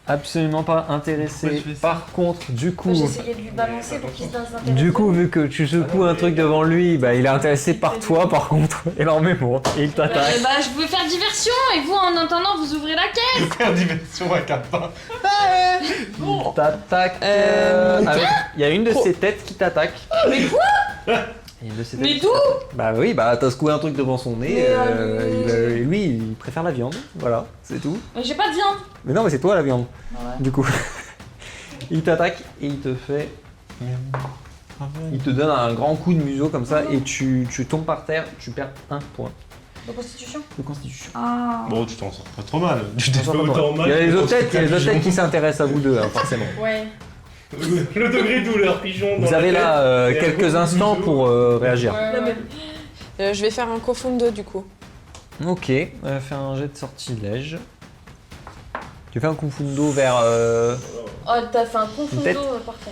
Absolument pas Pourquoi intéressé. tu fais ça Par contre, du coup, J'essayais de lui balancer pour qu'il se désintéresse. vu que tu secoues un truc devant lui, bah il est intéressé par toi par contre, énormément. Et il t'attaque. Bah, je pouvais faire diversion et vous en attendant vous ouvrez la caisse. Faire diversion à quatre pains. Il t'attaque. Il y a une de ses têtes qui t'attaque. Mais quoi? Il y a une de ses Mais têtes qui d'où? t'attaque. Bah oui, bah t'as secoué un truc devant son nez. Mais et lui, il préfère la viande. Voilà, c'est tout. Mais j'ai pas de viande. Mais non, mais c'est toi la viande. Ouais. Du coup, il t'attaque et il te fait. Il te donne un grand coup de museau comme ça et tu tombes par terre, tu perds un point De constitution. de constitution. Ah. Bon, tu t'en sors pas trop mal. Tu t'es Ça fait va pas autant mal. mal. Il y a les que autres quand têtes, tu il y a les autres pigeon. têtes qui s'intéressent à vous deux, hein, forcément. Ouais. Le degré de douleur pigeon. Vous dans la avez tête, là et un quelques gros instants museau. pour réagir. Je vais faire un cofundo du coup. Ok, fais un jet de sortilège. Tu fais un confundo vers. Oh, t'as fait un Tête. confundo, parfait.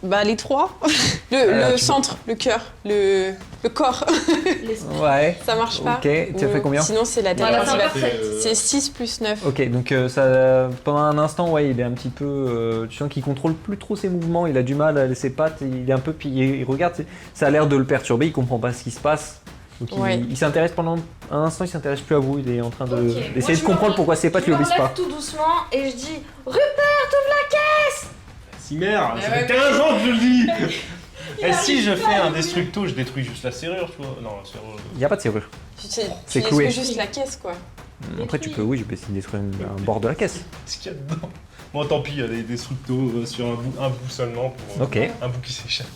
Bah les trois. Ah, Le tu- centre, le cœur, le corps. Ouais. Ça marche pas. Ok, tu as fait combien? Sinon c'est la tête Voilà, c'est principale. parfait. C'est 6 plus 9. Ok, donc ça, pendant un instant, ouais, il est un petit peu. Tu sens qu'il contrôle plus trop ses mouvements, il a du mal à laisser ses pattes, il est un peu. Puis il regarde, ça a l'air de le perturber, il comprend pas ce qui se passe. Donc Ouais. il s'intéresse pendant un instant, il s'intéresse plus à vous, il est en train Ok. Moi, d'essayer je de comprendre me pourquoi ses pattes Je lui me obéissent pas. relève tout doucement et je dis Rupert, ouvre la caisse. Si merde, ça Ouais, fait 15 ans que je le dis. Et si je fais un destructo, je détruis juste la serrure, tu vois. Non, la serrure. Il n'y a pas de serrure. C'est C'est cloué. juste la caisse quoi. Après, tu peux, oui, je peux essayer de détruire un bord de la caisse. Qu'est-ce qu'il y a dedans? Bon, tant pis, il y a des destructos sur un bout seulement pour Ok, un bout qui s'échappe.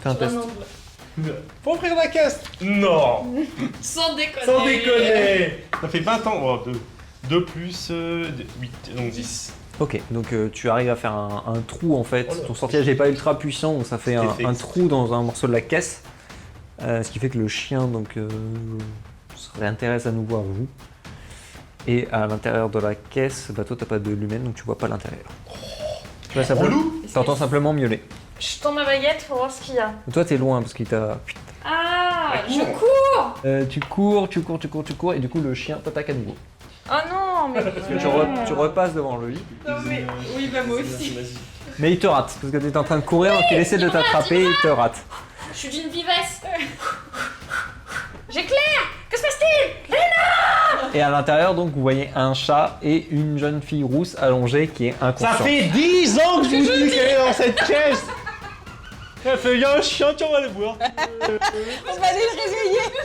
fais un test. Faut ouvrir la caisse. Non. Sans déconner. Sans déconner. Ça fait 20 ans. Oh, 2 plus 8, donc 10. Ok, donc tu arrives à faire un trou en fait. Oh là. Ton sortilège n'est pas ultra puissant, donc ça fait Je l'ai un fait trou dans un morceau de la caisse. Ce qui fait que le chien donc se réintéresse à nouveau à vous. Et à l'intérieur de la caisse, bah toi t'as pas de lumen donc tu vois pas l'intérieur. Tu vois simplement, Relou. t'entends simplement miauler. Je tends ma baguette pour voir ce qu'il y a. Toi t'es loin parce qu'il t'a. Ah, je cours. Tu cours et du coup le chien t'attaque à nouveau. Oh non, mais. Tu repasses devant lui, Non, mais oui, bah moi aussi. mais il te rate parce que t'es en train de courir donc il essaie de t'attraper et il te rate. Je suis d'une vivesse. J'éclaire. Que se passe-t-il? Et à l'intérieur, donc, vous voyez un chat et une jeune fille rousse allongée qui est inconsciente. Ça fait 10 ans que je vous dis qu'elle est dans cette caisse. Elle fait, y'a un chien, tiens, on va aller voir. On va aller le réveiller.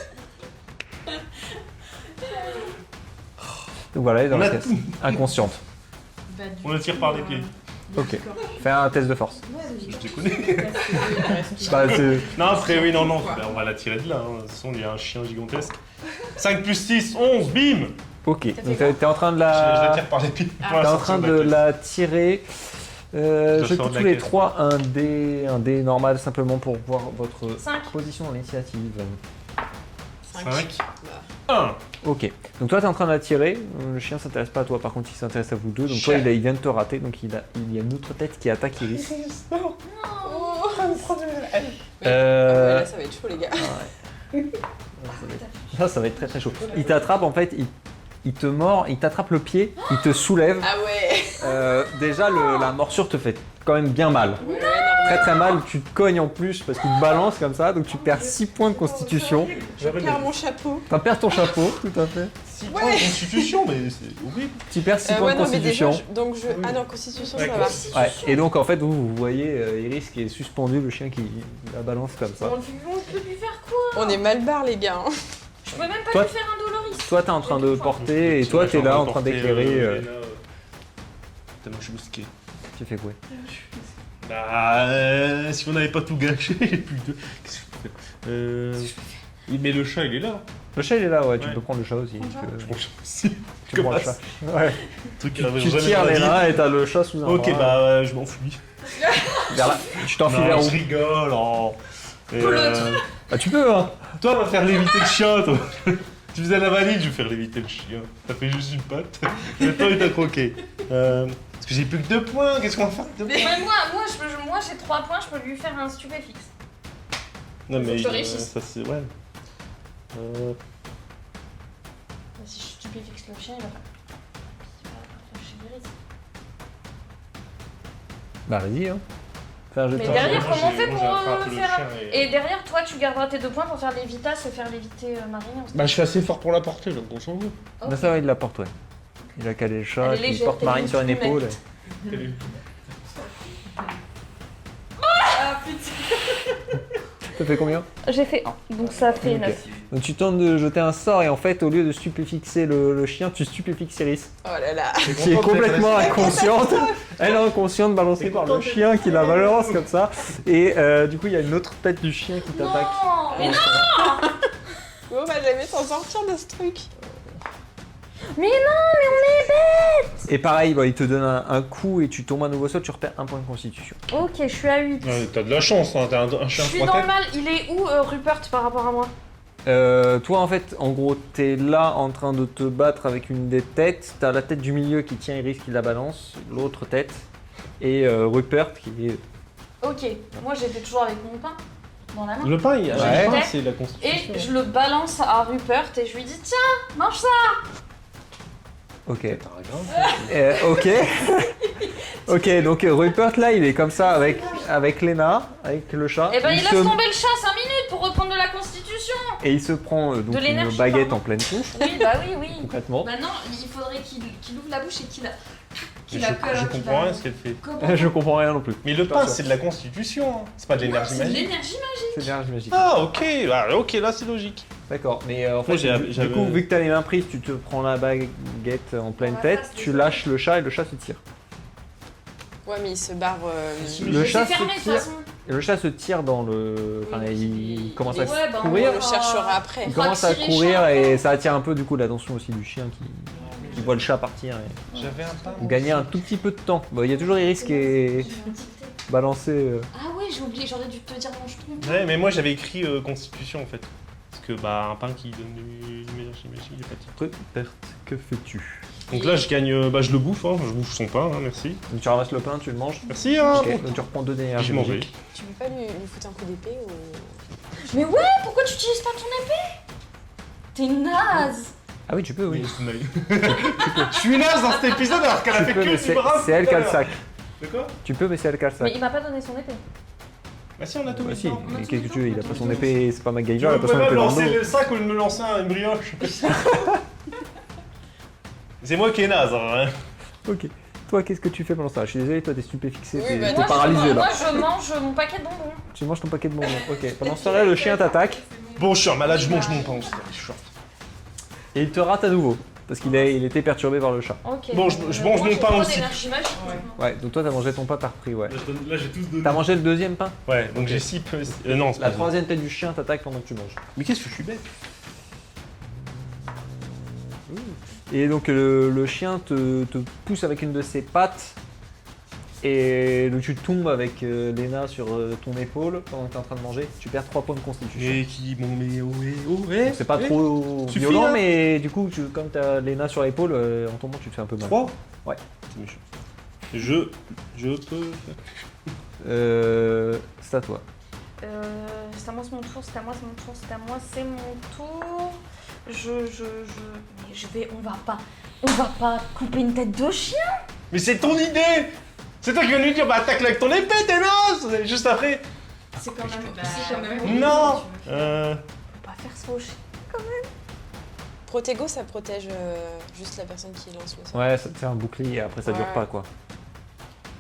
Donc voilà, elle est dans On la a caisse. tout. Inconsciente. Bah, du On la tire par les pieds. Ok. Fais un test de force. Je te connais. Bah, c'est- Non, après, oui, non, non. Ben, on va la tirer de là. Hein. De toute façon, il y a un chien gigantesque. 5 plus 6, 11, bim. Ok. Donc t'es en train de Je la la. tire par les pieds. pour T'es la en sortir train de de la caisse. la tirer. dois Jetez faire de tous la les caisse. trois un dé normal simplement pour voir votre 5. position dans l'initiative. 5. 1. Ok. Donc toi t'es en train de la tirer. Le chien s'intéresse pas à toi. Par contre il s'intéresse à vous deux. Donc toi il vient de te rater. Donc il y a une autre tête qui attaque Iris. Là ça va être chaud les gars. Ça va être très très chaud. Il t'attrape en fait, il te mord, il t'attrape le pied, il te soulève. Ah ouais. Déjà la morsure te fait quand même bien mal. Ouais, Très normal. très mal, tu te cognes en plus parce qu'il te balance comme ça, donc tu perds 6 points de constitution. Je perds mon chapeau. Tu perds ton chapeau, tout à fait. 6 points de constitution, mais c'est horrible. Tu perds 6 points Ouais de non mais déjà constitution. donc je ah non constitution ça Ouais, va. Ouais, et donc en fait vous voyez Iris qui est suspendu, le chien qui la balance comme ça. On peut lui faire quoi? On est mal barre les gars. Hein. Je peux même pas Toi- lui faire un Doloris. Toi t'es en train de porter et toi t'es là en train d'éclairer. Tellement je suis bousqué. Tu fais quoi? Bah, si on n'avait pas tout gâché, j'ai plus de. Qu'est-ce que je peux faire Mais le chat, il est là. Le chat il est là, ouais, tu Ouais. peux prendre le chat aussi. Je prends le chat aussi. Tu prends le chat. Ouais. Truc Tu qu'il avait tu jamais tires dans la les vie. mains et t'as le chat sous un Ok, bras. bah, je m'enfuis. Tu t'enfuis vers Non, où? je rigole. Oh. Et, Bah tu peux hein. toi, va faire léviter le chien, toi. Tu faisais la valise, je vais faire léviter le chien. T'as fait juste une patte. Maintenant, il t'a croqué. Est-ce que j'ai plus que 2 points, qu'est-ce qu'on va faire avec 2 points? Mais moi j'ai 3 points, je peux lui faire un stupéfixe. Non, faut mais que je réussisse. ça c'est. Ouais. Si je stupéfixe le chien, il va faire chier Iris. Bah vas-y, hein. Fais un jeu de Mais temps. derrière, moi, comment on j'ai- fait moi, pour j'ai attrapé le faire. chien Et derrière, toi, tu garderas tes 2 points pour faire l'évitas et faire l'éviter Marine. Bah, je suis assez fort pour la porter, donc on s'en fout. Bah ça va, il la porte, ouais. Il a calé le chat, Elle est puis il légère, porte t'es Marine sur une une épaule. Ah putain. Ça fait combien? J'ai fait 1, donc ça fait Ok. 9. Donc tu tentes de jeter un sort et en fait, au lieu de stupéfixer le chien, tu stupéfixes Iris. Oh là là. Qui est complètement inconsciente. Elle est inconsciente, balancée par le chien qui la balance comme ça. Et du coup, il y a une autre tête du chien qui t'attaque. Non, mais non. On va jamais s'en sortir de ce truc. Mais non, mais on est. Et pareil, bah, il te donne un coup et tu tombes à nouveau au sol, tu repères un point de constitution. Ok, je suis à 8. Ouais, t'as de la chance, hein, t'as un Je chien suis 3 dans le têtes. mal. Il est où, Rupert, par rapport à moi? Toi, en fait, en gros, t'es là en train de te battre avec une des têtes. T'as la tête du milieu qui tient Iris qui la balance, l'autre tête. Et Rupert qui est. Ok, moi j'étais toujours avec mon pain dans la main. Le pain, Ouais. le pain, c'est la constitution. Et je le balance à Rupert et je lui dis tiens, mange ça. Ok. T'as un grain. Ok. Ok, donc Rupert là, il est comme ça avec Lena, avec le chat. Et ben il se- laisse tomber le chat 5 minutes pour reprendre de la constitution. Et il se prend donc De une l'énergie, baguette pardon. en pleine touche, Oui, bah oui. concrètement. Maintenant, il faudrait qu'il ouvre la bouche et qu'il Je comprends rien ce qu'elle fait. Je comprends rien non plus. Mais le pain, c'est de la constitution, hein. C'est pas de l'énergie C'est de magique. l'énergie magique. C'est l'énergie magique. Ah, ok, là c'est logique. D'accord, mais en fait, Moi, j'ai- du j'avais- coup, vu que t'as les mains prises, tu te prends la baguette en pleine Ouais, tête, ça, c'est tu ça. lâches le chat et le chat se tire. Ouais, mais il se barre. Le chat C'est fermé se de toute tire. façon. Et le chat se tire dans le. Enfin, il commence à Ouais, bah, courir. On le cherchera après. Il fera commence à tirer courir chat. et ça attire un peu du coup l'attention aussi du chien qui voit le chat partir. Et... J'avais un pain. Vous gagnez un tout petit peu de temps. Bon, il y a toujours Iris qui est balancé. Ah ouais, j'ai oublié, j'aurais dû te dire mange ton. Ouais, mais moi j'avais écrit constitution en fait. Parce que bah un pain qui donne de l'énergie magique, il est pas type. Rupert, que fais-tu? Donc là je gagne, bah je le bouffe, hein. Je bouffe son pain, hein, merci. Donc tu ramasses le pain, tu le manges. Merci, hein. Ok, donc tu reprends 2 d'énergie Je m'en vais. magique. Tu peux pas lui foutre un coup d'épée ou. Mais ouais, pourquoi tu utilises pas ton épée? T'es naze. Ah oui, tu peux, oui. Je suis naze dans cet épisode alors qu'elle a Tu fait peux, mais que c'est du brave. c'est elle qui a le sac. D'accord. Tu peux, mais c'est elle qui a le Mais sac. il m'a pas donné son épée. Bah si, on a tout Bah mis si, dedans. mais qu'est-ce que tu veux? Il a pas son épée, c'est pas Tu MacGyver, il a veux pas son pas épée me dans le lancer dos. le sac ou de me lancer un brioche? C'est moi qui est naze, hein. Ok. Toi, qu'est-ce que tu fais pendant ça? Je suis désolé, toi t'es stupéfixé, Oui, t'es bah, t'es moi, paralysé là. Moi je mange mon paquet de bonbons. Tu manges ton paquet de bonbons. Ok. Pendant ce temps-là, le chien t'attaque Bon, je suis un malade, je mange mon pain aussi. Je suis short. et il te rate à nouveau. Parce qu'il il était perturbé par le chat. Ok. Bon, je mange moi, mon j'ai pain trop aussi. d'énergie magique. Ouais. Ouais, donc toi t'as mangé ton pain, t'as repris, ouais. Là, j'ai tous donné. T'as mangé le deuxième pain? Ouais, donc j'ai 6 non, c'est La pas troisième tête du chien t'attaque pendant que tu manges. Mais qu'est-ce que je suis bête? Et donc le chien te pousse avec une de ses pattes. Et donc tu tombes avec Lena sur ton épaule pendant que t'es en train de manger. Tu perds 3 points de constitution. Mais qui bon mais oh Donc c'est pas trop Suffit, violent, là. mais du coup, comme t'as Lena sur l'épaule, en tombant, tu te fais un peu mal. 3. Ouais. C'est méchant. Je peux. C'est à toi. C'est à moi, c'est mon tour, c'est à moi, c'est mon tour, c'est à moi, c'est mon tour. Mais on va pas couper une tête de chien. Mais c'est ton idée. C'est toi qui viens de lui dire bah attaque-le avec ton épée, t'es naze. Juste après. C'est quand même. Bah, c'est quand même. Non. Faut pas faire ça au chien. Protego, ça protège juste la personne qui lance le sort. Ouais, ça te fait un bouclier et après ça dure Ouais. pas quoi.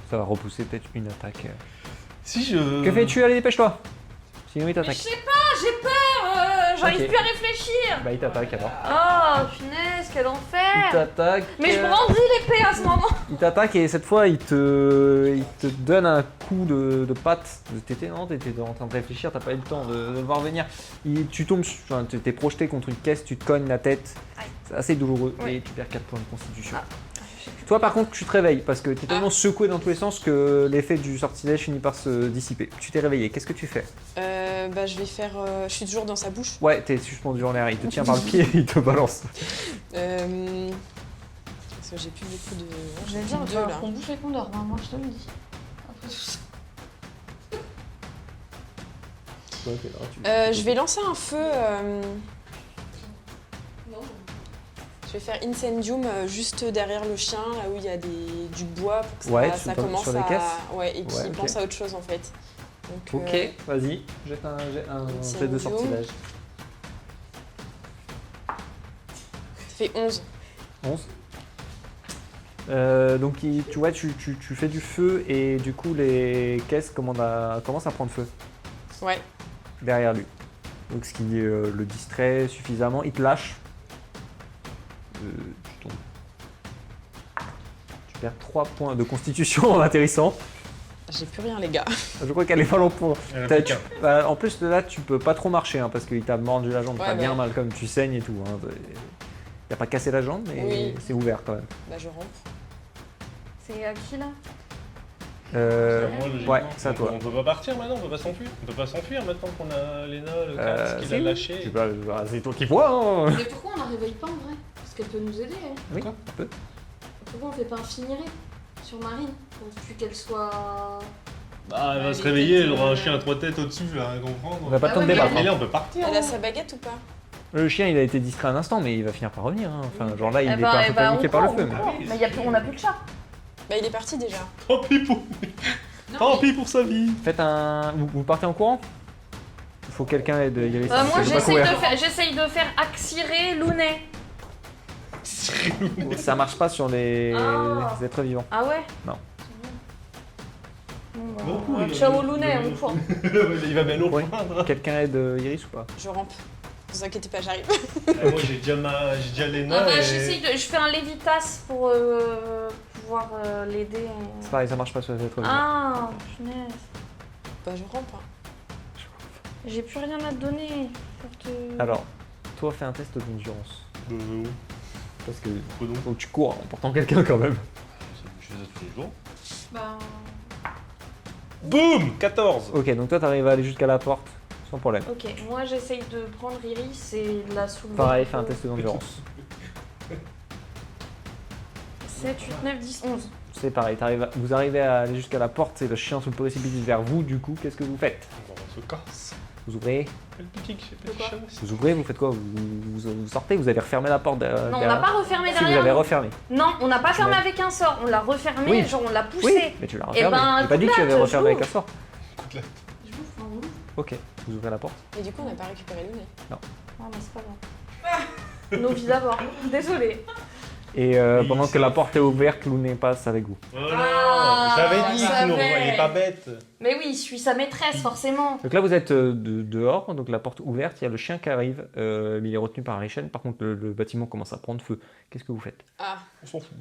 Ça va repousser peut-être une attaque. Si je. Que fais-tu? Allez, dépêche-toi. Sinon il Mais je t'attaque. sais pas, j'ai peur, j'arrive Ok. plus à réfléchir. Bah il t'attaque alors. Oh, punaise, quel Il enfer. t'attaque. Mais je brandis l'épée à ce moment. Il t'attaque et cette fois il te donne un coup de patte. T'étais en train de réfléchir, t'as pas eu le temps de le voir venir. Tu tombes, enfin, t'es projeté contre une caisse, tu te cognes la tête. Aïe. C'est assez douloureux Ouais. et tu perds 4 points de constitution. Ah. Toi par contre tu te réveilles parce que t'es tellement secoué dans tous les sens que l'effet du sortilège finit par se dissiper. Tu t'es réveillé, qu'est-ce que tu fais? Bah, je vais faire. Je suis toujours dans sa bouche. Ouais, t'es suspendu en l'air, il te tient par le pied et il te balance. Qu'est-ce Parce que j'ai plus beaucoup de. Je vais J'ai dire, plus de il va deux là. falloir qu'on bouffe et qu'on dort, hein, moi je te le dis. Après tout ça. Je vais lancer un feu. Je vais faire Incendium juste derrière le chien, là où il y a du bois pour que ça, Ouais, ça sur commence les à. caisses. Ouais, et qu'il Ouais, ok. pense à autre chose en fait. Donc, Ok, vas-y, jette un jet de sortilège. Ça fait 11. 11. Donc tu vois, tu fais du feu et du coup les caisses commencent à prendre feu Ouais. derrière lui. Donc ce qui le distrait suffisamment, il te lâche. Tu tombes. Tu perds 3 points de constitution en atterrissant. J'ai plus rien, les gars. Je crois qu'elle est pas long pour. Elle a T'as- plus tu- qu'un. bah, en plus là tu peux pas trop marcher hein, parce qu'il t'a mordu la jambe, Ouais, t'as bah bien ouais. mal comme tu saignes et tout. Hein. Il a pas cassé la jambe mais Oui. c'est ouvert quand même. Bah, je rampe. C'est à qui là Moi, logiquement, ouais, c'est à toi. On peut pas partir maintenant, on peut pas s'enfuir. On peut pas s'enfuir maintenant qu'on a Léna, le casque, qu'il a Si, lâché. tu peux- c'est toi qui vois hein. Mais pourquoi on la réveille pas en vrai Parce qu'elle peut nous aider, elle. Oui, un peu. Pourquoi on fait pas un finiré sur Marine pour plus qu'elle soit. Bah, elle va Ouais, se les réveiller, têtes, elle aura un chien à 3 têtes au-dessus, là, à comprendre. On n'a pas le Ah temps ouais, de mais débattre. Mais hein. là, on peut partir. Elle a hein. sa baguette ou pas? Le chien, il a été distrait un instant, mais il va finir par revenir. Hein. Enfin, genre là, il Eh est ben, pas un eh peu ben, paniqué on par le court, feu. on Mais... court. Mais on n'a plus de chat. Bah, il est parti déjà. Tant pis pour... Tant pis pour sa vie. Faites un. Vous partez en courant? Il faut quelqu'un aide Iris. Moi parce que j'ai pas couvert. j'essaye de faire Axiré Lounet. Ça marche pas sur les Ah. êtres vivants. Ah ouais Non. Bon, bah, Bon coup, il ciao va- au Lounet, il va- on court. Il va bien nous Ouais. reprendre. Quelqu'un aide Iris ou pas? Je rampe. Ne vous inquiétez pas, j'arrive. Moi, j'ai déjà Léna. Ah bah, et- je fais un Lévitas pour pouvoir l'aider. C'est pareil, ça marche pas sur les êtres vivants. Ah, punaise. Bah, je rampe. Hein. J'ai plus rien à te donner pour te. Alors, toi, fais un test d'endurance. Oui. Parce que Pourquoi donc faut que tu cours en portant quelqu'un quand même. Je fais ça tous les jours. Bah. Boum 14. Ok, donc toi, t'arrives à aller jusqu'à la porte sans problème. Ok, moi j'essaye de prendre Iris et de la soulever. Pareil, fais un test d'endurance. 7, 8, 9, 10, 11. C'est pareil, vous arrivez à aller jusqu'à la porte et le chien se précipite vers vous. Du coup, qu'est-ce que vous faites? On se casse. Vous ouvrez? Le petit quoi chat. Vous ouvrez, vous faites quoi? Vous sortez, vous allez refermer la porte derrière. Non, on n'a pas refermé Si, vous derrière. avez nous. refermé. Non, on n'a pas Tu fermé l'as- avec un sort, on l'a refermé, Oui. genre on l'a poussé. Oui, mais tu l'as refermé. ben, J'ai pas dit que tu avais coupe-la, refermé je avec un sort. Je bouffe, on ouvre. Ok, vous ouvrez la porte. Et du coup, on n'a pas récupéré le nez. Non, mais c'est pas grave. Nos vies d'abord. Désolée. Et Oui, pendant c'est- que la porte est ouverte, Lounet passe avec vous. Voilà. Ah, J'avais dit je que nous, savais. il est pas bête. Mais oui, il suit sa maîtresse, forcément. Donc là, vous êtes dehors, donc la porte ouverte, il y a le chien qui arrive, mais il est retenu par les chaînes. Par contre, le bâtiment commence à prendre feu. Qu'est-ce que vous faites? Ah, On s'en fout.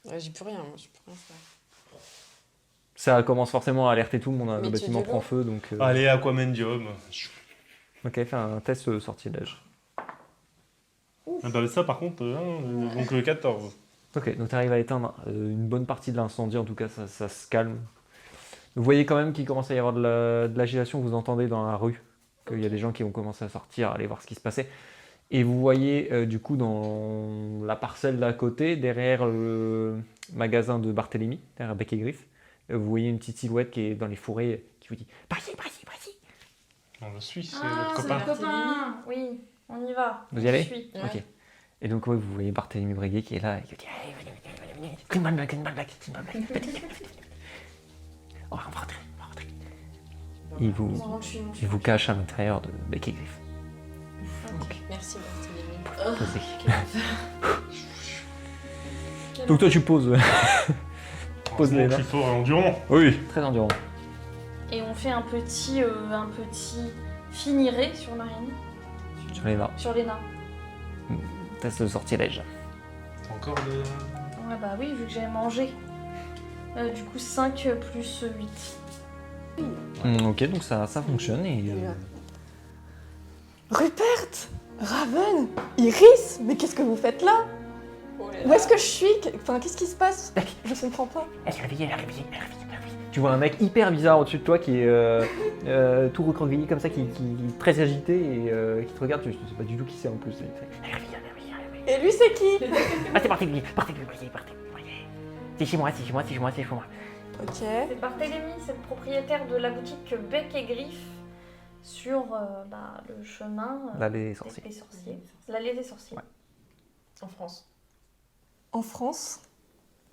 ouais, j'ai plus rien, moi, j'ai plus rien faire. Ça commence forcément à alerter tout le monde, hein, Mais le tu bâtiment dis prend l'eau. feu, donc... Allez, Aquamendium. Ok, fais un test de sortilège. Ah bah ça par contre, donc 14. Ok, donc tu arrives à éteindre une bonne partie de l'incendie, en tout cas ça se calme. Vous voyez quand même qu'il commence à y avoir de l'agitation, vous entendez dans la rue qu'il y a des gens qui vont commencer à sortir, aller voir ce qui se passait. Et vous voyez du coup dans la parcelle d'à côté, derrière le magasin de Barthélemy, derrière Bec et Griffe, vous voyez une petite silhouette qui est dans les fourrés qui vous dit « Par ici, par ici, par ici !» On le suit, c'est Ah, notre c'est copain. le copain. Oui, on y va. Vous y allez? Je suis. Ouais. Ok. Et donc ouais, vous voyez Barthélemy Breguet qui est là et qui dit « Allez, venez, c'est une bonne blague, c'est une bonne blague, c'est une bonne blague. Venez, venez, venez. On va rentrer, on va rentrer. » Il vous, Non, je suis. il vous cache à l'intérieur de Bec et Griffe. Merci, Barthélémy. Posez. Donc toi tu poses. Pose les Je suis fort et endurant. Oui. Très endurant. Et on fait un petit finiré sur Marine, Sur les nains. sur Léna. Test de sortilège. T'as encore de... Ouais, bah oui, vu que j'avais mangé. Du coup, 5 plus 8. Ok, donc ça fonctionne et... Rupert, Raven, Iris, mais qu'est-ce que vous faites là? Où est-ce que je suis? Enfin, qu'est-ce qui se passe? Je comprends pas. Elle est réveillée, elle est réveillée, elle est réveillée, elle est réveillée. Tu vois un mec hyper bizarre au-dessus de toi qui est tout recroquevillé comme ça, qui est très agité et qui te regarde, tu sais pas du tout qui c'est en plus. Elle est réveillée, elle est réveillée, elle est réveillée. Et lui, c'est qui? Ah, c'est Barthélemy. C'est chez moi. Ok. C'est Barthélemy, c'est le propriétaire de la boutique Bec et Griffe sur le chemin L'allée des sorciers. des sorciers. L'allée des sorciers. Ouais. En France. En France.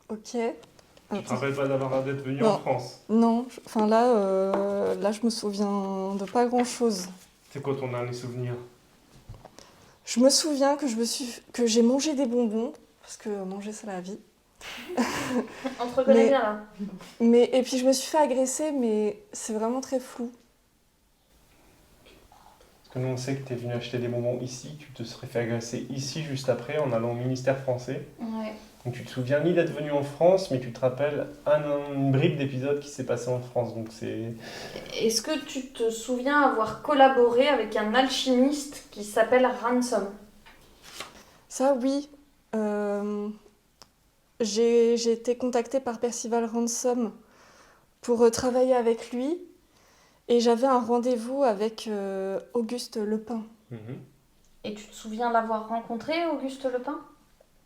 Ok. Tu te Attends. rappelles pas d'être venu Non. en France? Non, enfin là, je me souviens de pas grand-chose. C'est quoi ton dernier souvenir? Je me souviens que j'ai mangé des bonbons, parce que manger, c'est la vie. On te reconnaît Mais- bien là. Et puis je me suis fait agresser, mais c'est vraiment très flou. Parce que nous, on sait que tu es venu acheter des bonbons ici, tu te serais fait agresser ici juste après en allant au ministère français. Ouais. Donc tu te souviens ni d'être venu en France, mais tu te rappelles une bribe d'épisode qui s'est passé en France. Donc c'est... Est-ce que tu te souviens avoir collaboré avec un alchimiste qui s'appelle Ransom? Ça, oui. J'ai été contactée par Percival Ransom pour travailler avec lui. Et j'avais un rendez-vous avec Auguste Lepin. Et tu te souviens l'avoir rencontré, Auguste Lepin?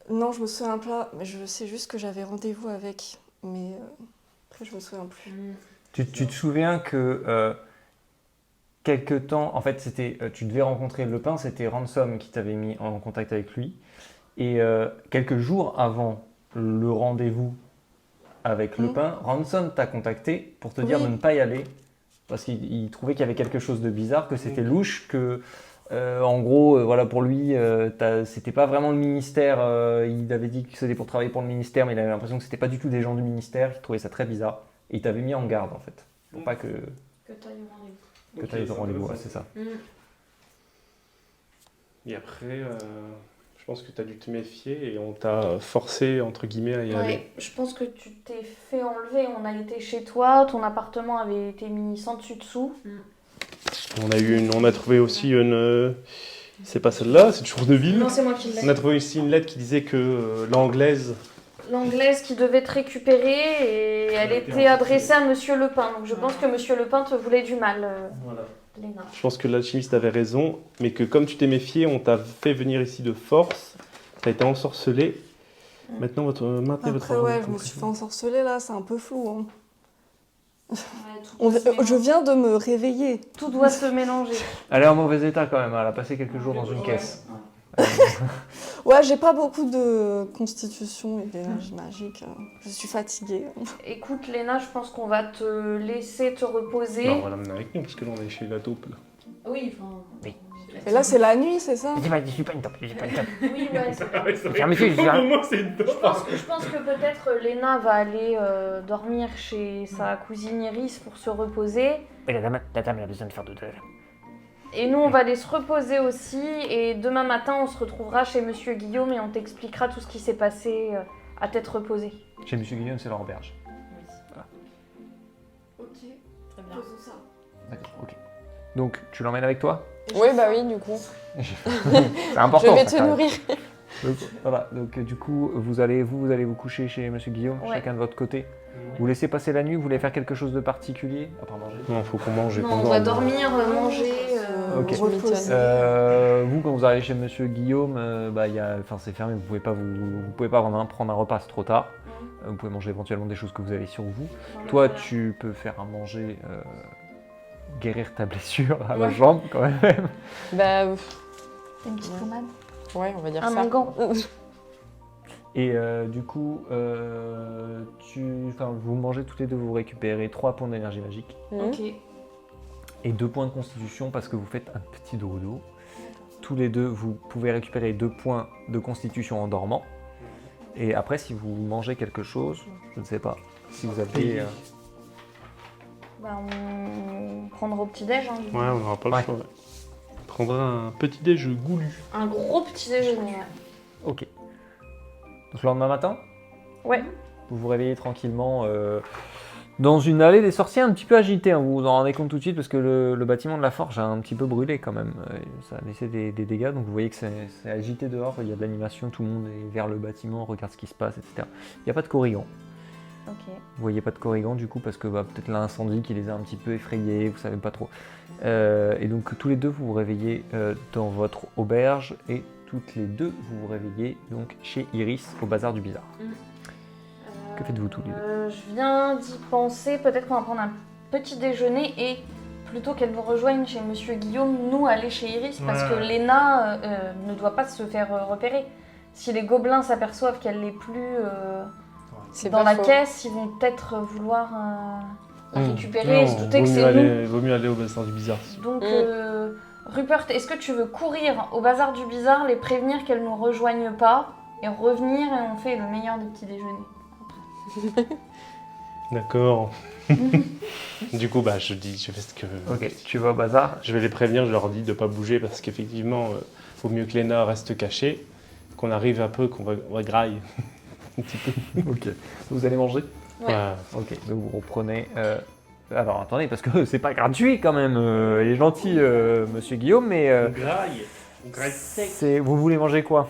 Non, je me souviens pas, mais je sais juste que j'avais rendez-vous avec. Mais après, je me souviens plus. Tu te souviens que quelque temps, en fait, tu devais rencontrer Lepin, c'était Ransom qui t'avait mis en contact avec lui. Et quelques jours avant le rendez-vous avec Lepin, Ransom t'a contacté pour te dire Oui. de ne pas y aller parce qu'il trouvait qu'il y avait quelque chose de bizarre, que c'était louche, que en gros, voilà, pour lui, c'était pas vraiment le ministère. Il avait dit que c'était pour travailler pour le ministère, mais il avait l'impression que c'était pas du tout des gens du ministère. Il trouvait ça très bizarre. Et il t'avait mis en garde, en fait. Pour pas que Que tu ailles au rendez-vous. tu ailles au rendez-vous, ouais, c'est ça. Et après, je pense que tu as dû te méfier et on t'a forcé, entre guillemets, à y aller. Ouais, je pense que tu t'es fait enlever. On a été chez toi, ton appartement avait été mis sans dessus-dessous. On a trouvé aussi une... C'est pas celle-là, c'est toujours de ville. Non, c'est moi qui l'ai. On a trouvé aussi une lettre qui disait que l'anglaise... L'anglaise qui devait te récupérer et elle était adressée à Monsieur Lepin. Donc je pense que Monsieur Lepin te voulait du mal, Voilà. Léna. Je pense que l'alchimiste avait raison, mais que comme tu t'es méfié, on t'a fait venir ici de force, t'as été ensorcelé. Maintenant, maintenez votre Après, ouais, rôle je me compris. suis fait ensorceler là, c'est un peu flou. Hein. Ouais, Je viens de me réveiller. tout doit se mélanger. Elle est en mauvais état quand même. Elle a passé quelques jours dans une caisse. Ouais, j'ai pas beaucoup de constitution et d'énergie magique. Je suis fatiguée. Écoute, Léna, je pense qu'on va te laisser te reposer. Non, on va l'amener avec nous, parce que là, on est chez la taupe. Là. Oui, enfin. Et là, c'est la nuit, c'est ça? Je suis pas une top. Oui, ouais, c'est Tiens, monsieur, je moi, c'est une taupe. Je pense que peut-être Léna va aller dormir chez sa cousine Iris pour se reposer. Oui, la dame elle a besoin de faire de Et nous, on va aller se reposer aussi. Et demain matin, on se retrouvera chez Monsieur Guillaume et on t'expliquera tout ce qui s'est passé à tête reposée. Chez Monsieur Guillaume, c'est leur auberge. Ok, Très bien. faisons ça. D'accord, ok. Donc, tu l'emmènes avec toi? Oui, bah oui, du coup. C'est important. Je vais ça, te quand même. nourrir. Donc, voilà, donc du coup, vous allez vous coucher chez Monsieur Guillaume, Ouais. chacun de votre côté. Vous laissez passer la nuit, vous voulez faire quelque chose de particulier à part manger? Non, faut qu'on mange et Non, qu'on on va dorme. dormir, manger. Ok. Tu m'étonnes. Vous, quand vous arrivez chez Monsieur Guillaume, c'est fermé, vous pouvez pas prendre un repas, c'est trop tard. Vous pouvez manger éventuellement des choses que vous avez sur vous. Toi, tu peux faire à manger, guérir ta blessure à la Ouais. jambe quand même. Bah, Une petite pommade. ouais, on va dire Un ça. mangan. Et du coup, vous mangez tous les deux, vous récupérez 3 points d'énergie magique Ok. et 2 points de constitution parce que vous faites un petit dodo. Tous les deux, vous pouvez récupérer 2 points de constitution en dormant. Et après, si vous mangez quelque chose, je ne sais pas, si vous avez... Bah, on prendra au petit-déj. Hein, Ouais, on n'aura pas le Ouais. choix. Ouais. On prendra un petit déj goulu. Un gros petit-déjeuner. Ok. Donc le lendemain matin, Ouais. vous vous réveillez tranquillement dans une allée des sorciers un petit peu agitée. Hein. Vous vous en rendez compte tout de suite parce que le bâtiment de la forge a un petit peu brûlé quand même. Ça a laissé des dégâts, donc vous voyez que c'est agité dehors. Il y a de l'animation, tout le monde est vers le bâtiment, regarde ce qui se passe, etc. Il n'y a pas de corrigan. Ok. Vous voyez pas de corrigan du coup parce que peut-être l'incendie qui les a un petit peu effrayés, vous savez pas trop. Et donc tous les deux vous vous réveillez dans votre auberge et toutes les deux, vous vous réveillez donc chez Iris au bazar du bizarre. Que faites-vous tous les deux? Je viens d'y penser, peut-être qu'on va prendre un petit déjeuner et plutôt qu'elle nous rejoigne chez Monsieur Guillaume, nous aller chez Iris parce que Léna ne doit pas se faire repérer. Si les gobelins s'aperçoivent qu'elle n'est plus C'est dans pas la faux. caisse, ils vont peut-être vouloir la récupérer Non, et se douter que c'est nous. vaut mieux aller au bazar du bizarre. Donc, Rupert, est-ce que tu veux courir au bazar du bizarre, les prévenir qu'elles ne nous rejoignent pas et revenir et on fait le meilleur des petits déjeuners? D'accord. Du coup, je fais ce que... Ok, tu vas au bazar. Je vais les prévenir, je leur dis de ne pas bouger parce qu'effectivement, vaut mieux que Léna reste cachée, qu'on arrive un peu, qu'on va graille un petit peu. Ok. Vous allez manger? Ouais. Ok, donc vous reprenez... Alors attendez, parce que c'est pas gratuit quand même. Il est gentil, monsieur Guillaume, mais... graille. On graille sec. Vous voulez manger quoi?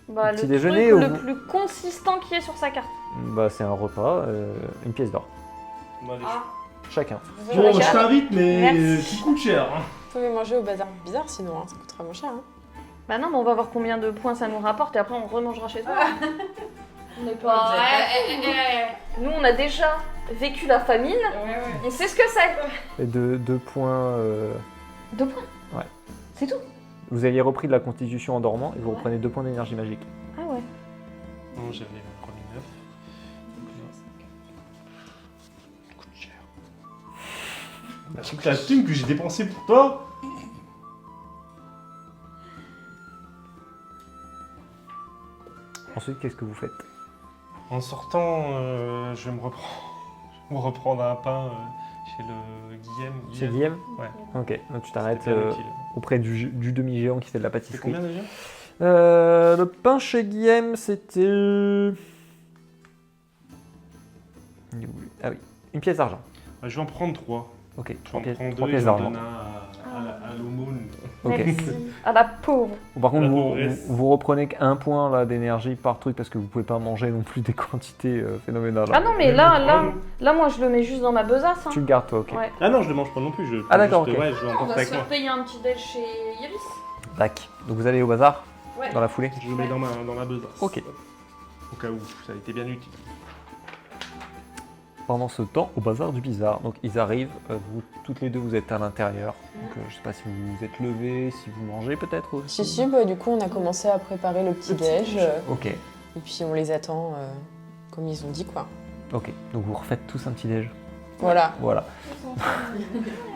Bah, Petit le déjeuner truc ou le vous- plus consistant qui est sur sa carte. Bah c'est un repas, une pièce d'or. Chacun. Vous voulez Bon, je regarder t'invite, mais Merci. qui coûte cher. Hein. Vous pouvez manger au bazar bizarre sinon, hein, ça coûtera moins cher. Hein. Bah non, mais on va voir combien de points ça nous rapporte et après on remangera chez toi. On n'est pas... Nous, on a déjà vécu la famine, on sait ce que c'est. Et deux points... 2 points. Ouais. C'est tout. Vous aviez repris de la constitution en dormant et vous reprenez 2 points d'énergie magique. Ah ouais. Non, j'avais remis 9. Ça coûte cher. Toute la thune que j'ai dépensée pour toi. Ensuite, qu'est-ce que vous faites? En sortant, je vais me reprendre un pain chez le Guillaume. Chez Guillaume? Ouais. Ok, donc tu t'arrêtes C'était bien utile. auprès du demi-géant qui fait de la C'est pâtisserie. combien déjà? Le pain chez Guillaume, c'était... Ah oui, une pièce d'argent. Je vais en prendre 3. Ok, Je trois vais en pièces, prendre trois 2 et pièces j'en d'argent. donne un à l'aumône. Ok. Merci. À la pauvre. Bon, par contre, La vous, pauvresse. vous reprenez qu'un point là, d'énergie par truc parce que vous pouvez pas manger non plus des quantités phénoménales. Ah non, mais là, moi je le mets juste dans ma besace. Hein. Tu le gardes toi, ok. Ouais. Ah non, je le mange pas non plus. Je Ah, d'accord, juste, ok. Ouais, je On l'emporte va avec se moi. faire payer un petit déj chez Iris. Tac. Donc vous allez au bazar Ouais. dans la foulée. Je le mets dans ma besace. Ok. Au cas où, ça a été bien utile. Pendant ce temps, au bazar du bizarre. Donc ils arrivent, vous toutes les deux vous êtes à l'intérieur. Donc je sais pas si vous vous êtes levés, si vous mangez peut-être aussi. Si, bah, du coup, on a commencé à préparer le petit déj. Ok, Et puis on les attend comme ils ont dit, quoi. ok. Donc vous refaites tous un petit déj. Voilà. Voilà.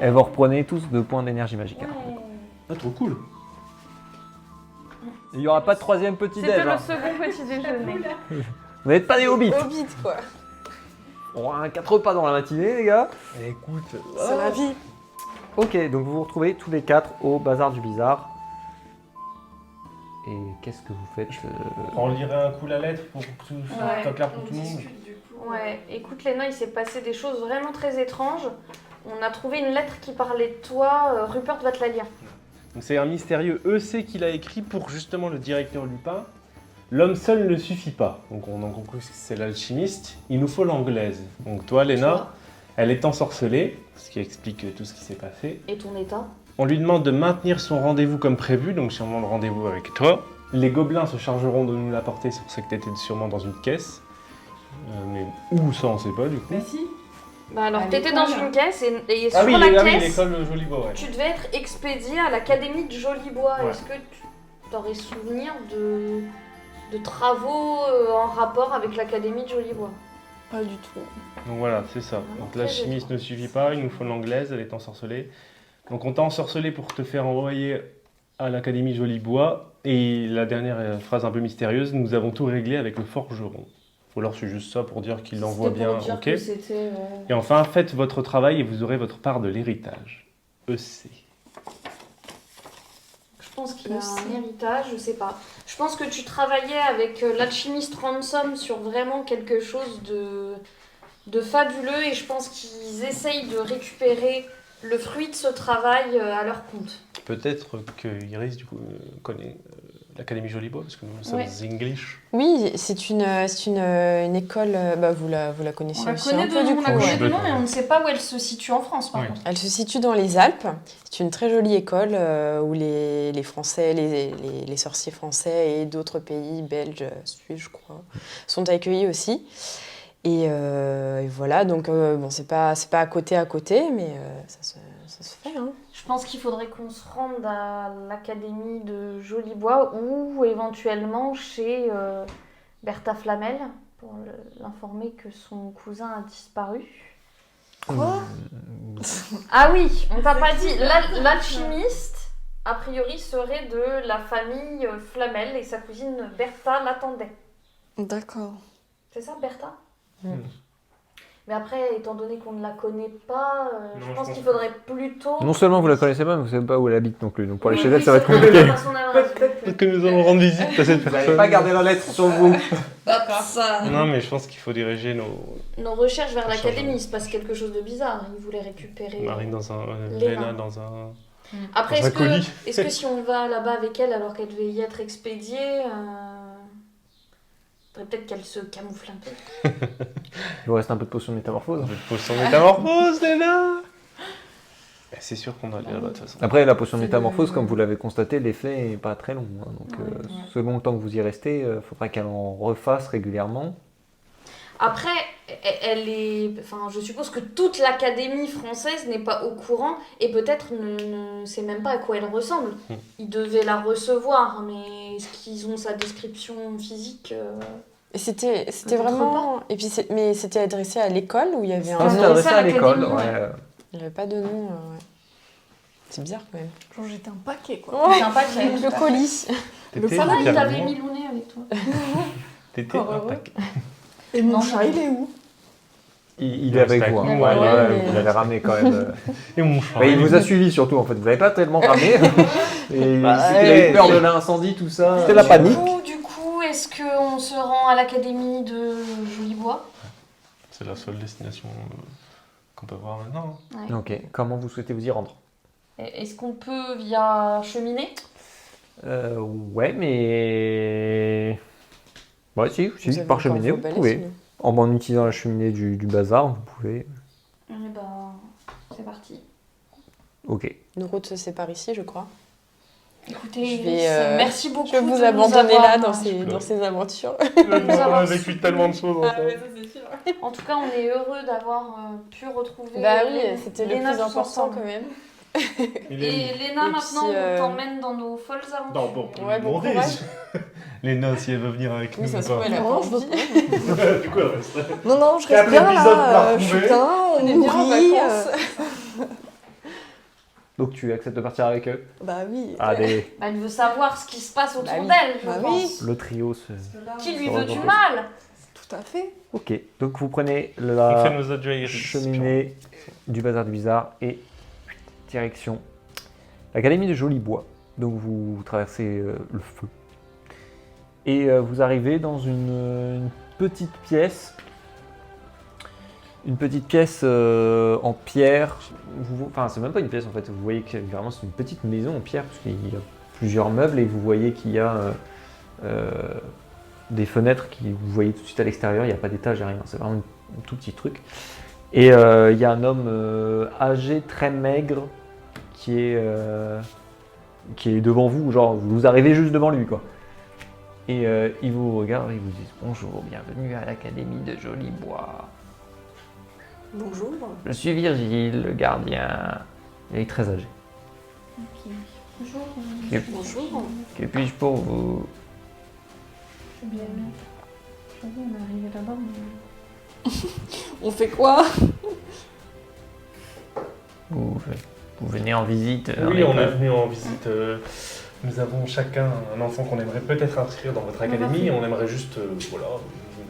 Et vous reprenez tous 2 points d'énergie magique. Ah, trop cool. Il n'y aura pas de troisième petit C'était déj. le Hein. second petit déjeuner. Vous n'êtes pas des hobbits. Hobbit, quoi. On aura 4 repas dans la matinée, les gars. Écoute, C'est la vie. Ok, donc vous vous retrouvez tous les 4 au bazar du bizarre. Et qu'est-ce que vous faites on lirait un coup la lettre pour que tout Ouais. soit clair pour tout le monde. Ouais, écoute Léna, il s'est passé des choses vraiment très étranges. On a trouvé une lettre qui parlait de toi, Rupert va te la lire. Donc c'est un mystérieux EC qu'il a écrit pour justement le directeur Lupin. L'homme seul ne suffit pas. Donc on en conclut que c'est l'alchimiste. Il nous faut l'anglaise. Donc toi, Léna, elle est ensorcelée, ce qui explique tout ce qui s'est passé. Et ton état? On lui demande de maintenir son rendez-vous comme prévu, donc sûrement le rendez-vous avec toi. Les gobelins se chargeront de nous l'apporter, c'est pour ça que tu étais sûrement dans une caisse. Mais où ça, on sait pas du coup. Bah si. Bah alors, À t'étais dans l'école. une caisse et Ah sur oui, la ah oui, caisse, l'école de Jolibois, ouais. tu devais être expédié à l'académie de Jolibois. Ouais. Est-ce que tu aurais souvenir de travaux en rapport avec l'académie de Jolibois? Pas du tout. Donc voilà, c'est ça. Vraiment Donc très l'alchimiste ne suffit pas, il nous faut l'anglaise, elle est ensorcelée. Donc on t'a ensorcelé pour te faire envoyer à l'académie Jolibois. Et la dernière phrase un peu mystérieuse, nous avons tout réglé avec le forgeron. Ou alors c'est juste ça pour dire qu'il l'envoie C'était bien, pour dire ok. que c'était... Et enfin, faites votre travail et vous aurez votre part de l'héritage. EC. Je pense qu'il y a un héritage, je sais pas. Je pense que tu travaillais avec l'alchimiste Ransom sur vraiment quelque chose de fabuleux et je pense qu'ils essayent de récupérer le fruit de ce travail à leur compte. Peut-être que Iris du coup, connaît l'Académie Jolibois, parce que nous sommes Ouais. English. Oui, c'est une école, vous la connaissez On la aussi connaît un de peu du nom, on la coup. connaît ouais. de nom, mais on ne sait pas où elle se situe en France, par Oui. contre. Elle se situe dans les Alpes. C'est une très jolie école où les Français, les sorciers français et d'autres pays, belges, suisses, je crois, sont accueillis aussi. Et voilà, donc bon, c'est pas à côté, mais ça se fait. Hein. Je pense qu'il faudrait qu'on se rende à l'Académie de Jolibois ou éventuellement chez Bertha Flamel pour l'informer que son cousin a disparu. Quoi? Ah oui, on t'a pas dit. L'alchimiste, a priori, serait de la famille Flamel et sa cousine Bertha l'attendait. D'accord. C'est ça, Bertha Mm. Mais après, étant donné qu'on ne la connaît pas, Non, je je pense pense qu'il que- faudrait plutôt... Non seulement vous la connaissez pas, mais vous savez pas où elle habite non plus. Donc pour aller Oui, chez elle, oui, ça va c'est être vrai, compliqué. par son adresse, oui. Peut-être que nous allons rendre visite à cette Vous n'allez personne. pas garder la lettre sur vous. Ça. Non, mais je pense qu'il faut diriger Nos recherches vers Recherche, l'académie, ouais. il se passe quelque chose de bizarre. Ils voulaient récupérer... Marine dans un. Léna. Léna dans un. Après, dans un colis. est-ce que si on va là-bas avec elle alors qu'elle devait y être expédiée, faudrait peut-être qu'elle se camoufle un peu. Il vous reste un peu de potion de métamorphose. Potion métamorphose, Léna. C'est sûr qu'on doit aller là-bas de toute façon. Après, la potion de C'est métamorphose, le- comme vous l'avez constaté, l'effet n'est pas très long. Hein. Donc, Ouais, selon le temps que vous y restez, il faudra qu'elle en refasse régulièrement. Après, elle est... Enfin, je suppose que toute l'académie française n'est pas au courant et peut-être ne sait même pas à quoi elle ressemble. Ils devaient la recevoir, mais est-ce qu'ils ont sa description physique Et c'était Peut-être vraiment. Et puis mais c'était adressé à l'école où il y avait Ça, un c'était non, nom. adressé ça, à l'école. l'académie, Ouais. ouais. Il n'y avait pas de nom. Ouais. C'est bizarre quand même. Genre j'étais un paquet quoi. Oh, Sympa qu'il y ait le colis. T'étais Ça va, il littéralement- t'avait mis le nez avec toi. T'étais Encore un heureux. paquet. Et mon Non, chat, mais- il est où? Il Il est avec reste vous. avec Hein. nous, Ouais, ouais, ouais, mais- vous l'avez ramené quand même. Et mon chat. Bah, il vous a suivi surtout en fait. Vous n'avez pas tellement ramené. Et Bah, il a eu ouais. peur de l'incendie, tout ça. C'était la panique. Du coup, est-ce qu'on se rend à l'académie de Jolibois? C'est la seule destination qu'on peut voir maintenant. Ouais. Ok. Comment vous souhaitez vous y rendre? Est-ce qu'on peut via cheminée? Ouais, mais. Ouais, si, Vous avez par encore cheminée, vos vous balais, pouvez. sinon. En utilisant la cheminée du bazar, vous pouvez. Eh ben, c'est parti. Ok. Nos routes se séparent ici, je crois. Écoutez, Je vais, Iris, merci beaucoup. Je vais vous de nous abandonner avoir- là dans ces aventures. On a vécu tellement de choses ensemble. En tout cas, on est heureux d'avoir pu retrouver. Bah oui, Léna- c'était le Léna plus tous important ensemble. quand même. Et Léna, Et maintenant, puis, on t'emmène dans nos folles aventures. Non, bon, Ouais, bon demandez. courage. Léna, si elle veut venir avec Oui, nous ça ou se trouve, pas. elle a pas Non, je veux envie. pas. Du coup, elle resterait. Non, non, je Quatre reste bien épisodes pour la là. Je suis retrouver. bien, on On est bien en nourrit. vacances. Donc tu acceptes de partir avec eux? Bah oui. Allez, Bah, elle veut savoir ce qui se passe autour Bah oui. d'elle, je Bah pense. oui. le trio se. Qui lui Ça veut va, du donc. mal? Tout à fait. Ok. Donc vous prenez On fait la nos adieux à Iris. cheminée du bazar du bizarre et direction l'académie de Jolibois. Donc vous traversez le feu. Et vous arrivez dans une petite pièce. Une petite pièce en pierre. Enfin, c'est même pas une pièce en fait. Vous voyez que vraiment c'est une petite maison en pierre parce qu'il y a plusieurs meubles et vous voyez qu'il y a des fenêtres qui vous voyez tout de suite à l'extérieur. Il n'y a pas d'étage, il n'y a rien. C'est vraiment un tout petit truc. Et il y a un homme âgé, très maigre, qui est devant vous. Genre, vous arrivez juste devant lui, quoi. Et il vous regarde et il vous dit bonjour, bienvenue à l'académie de Jolibois. Bonjour. Je suis Virgile, le gardien. Il est très âgé. Bonjour. Bonjour. Que puis-je pour vous? Bien. On est arrivé là-bas, mais... On fait quoi? Vous venez en visite Oui, on est venu en visite. Nous avons chacun un enfant qu'on aimerait peut-être inscrire dans votre académie. Et on aimerait juste voilà,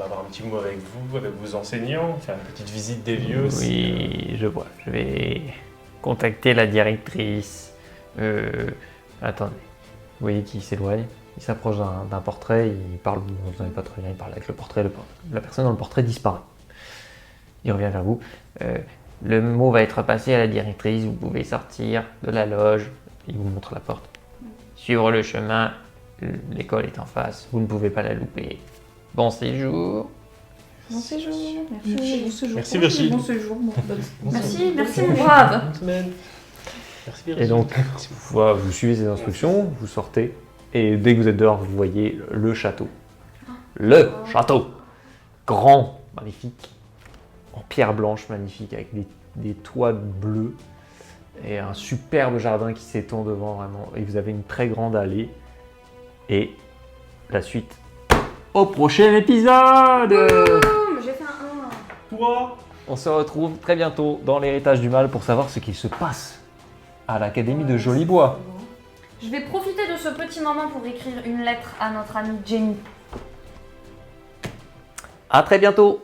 avoir un petit mot avec vous, avec vos enseignants, faire une petite visite des lieux. Oui, je vois. Je vais contacter la directrice. Attendez. Vous voyez qu'il s'éloigne. Il s'approche d'un portrait. Il parle. Vous n'en avez pas très bien. Il parle avec le portrait. La personne dans le portrait disparaît. Il revient vers vous. Le mot va être passé à la directrice. Vous pouvez sortir de la loge. Il vous montre la porte. Suivre le chemin l'école est en face, vous ne pouvez pas la louper. Bon séjour. Bon séjour. Merci. Bon séjour. Merci, Virginie. Bon séjour. Merci mon brave. Bonne semaine. Merci Virginie. Et donc, voilà, vous suivez ces instructions, vous sortez, et dès que vous êtes dehors, vous voyez le château. Le château grand, magnifique, en pierre blanche, magnifique, avec des toits bleus, et un superbe jardin qui s'étend devant vraiment, et vous avez une très grande allée, et la suite au prochain épisode. J'ai fait un 1. Toi On se retrouve très bientôt dans l'héritage du mal pour savoir ce qu'il se passe à l'Académie de Jolibois. Je vais profiter de ce petit moment pour écrire une lettre à notre amie Jenny. À très bientôt.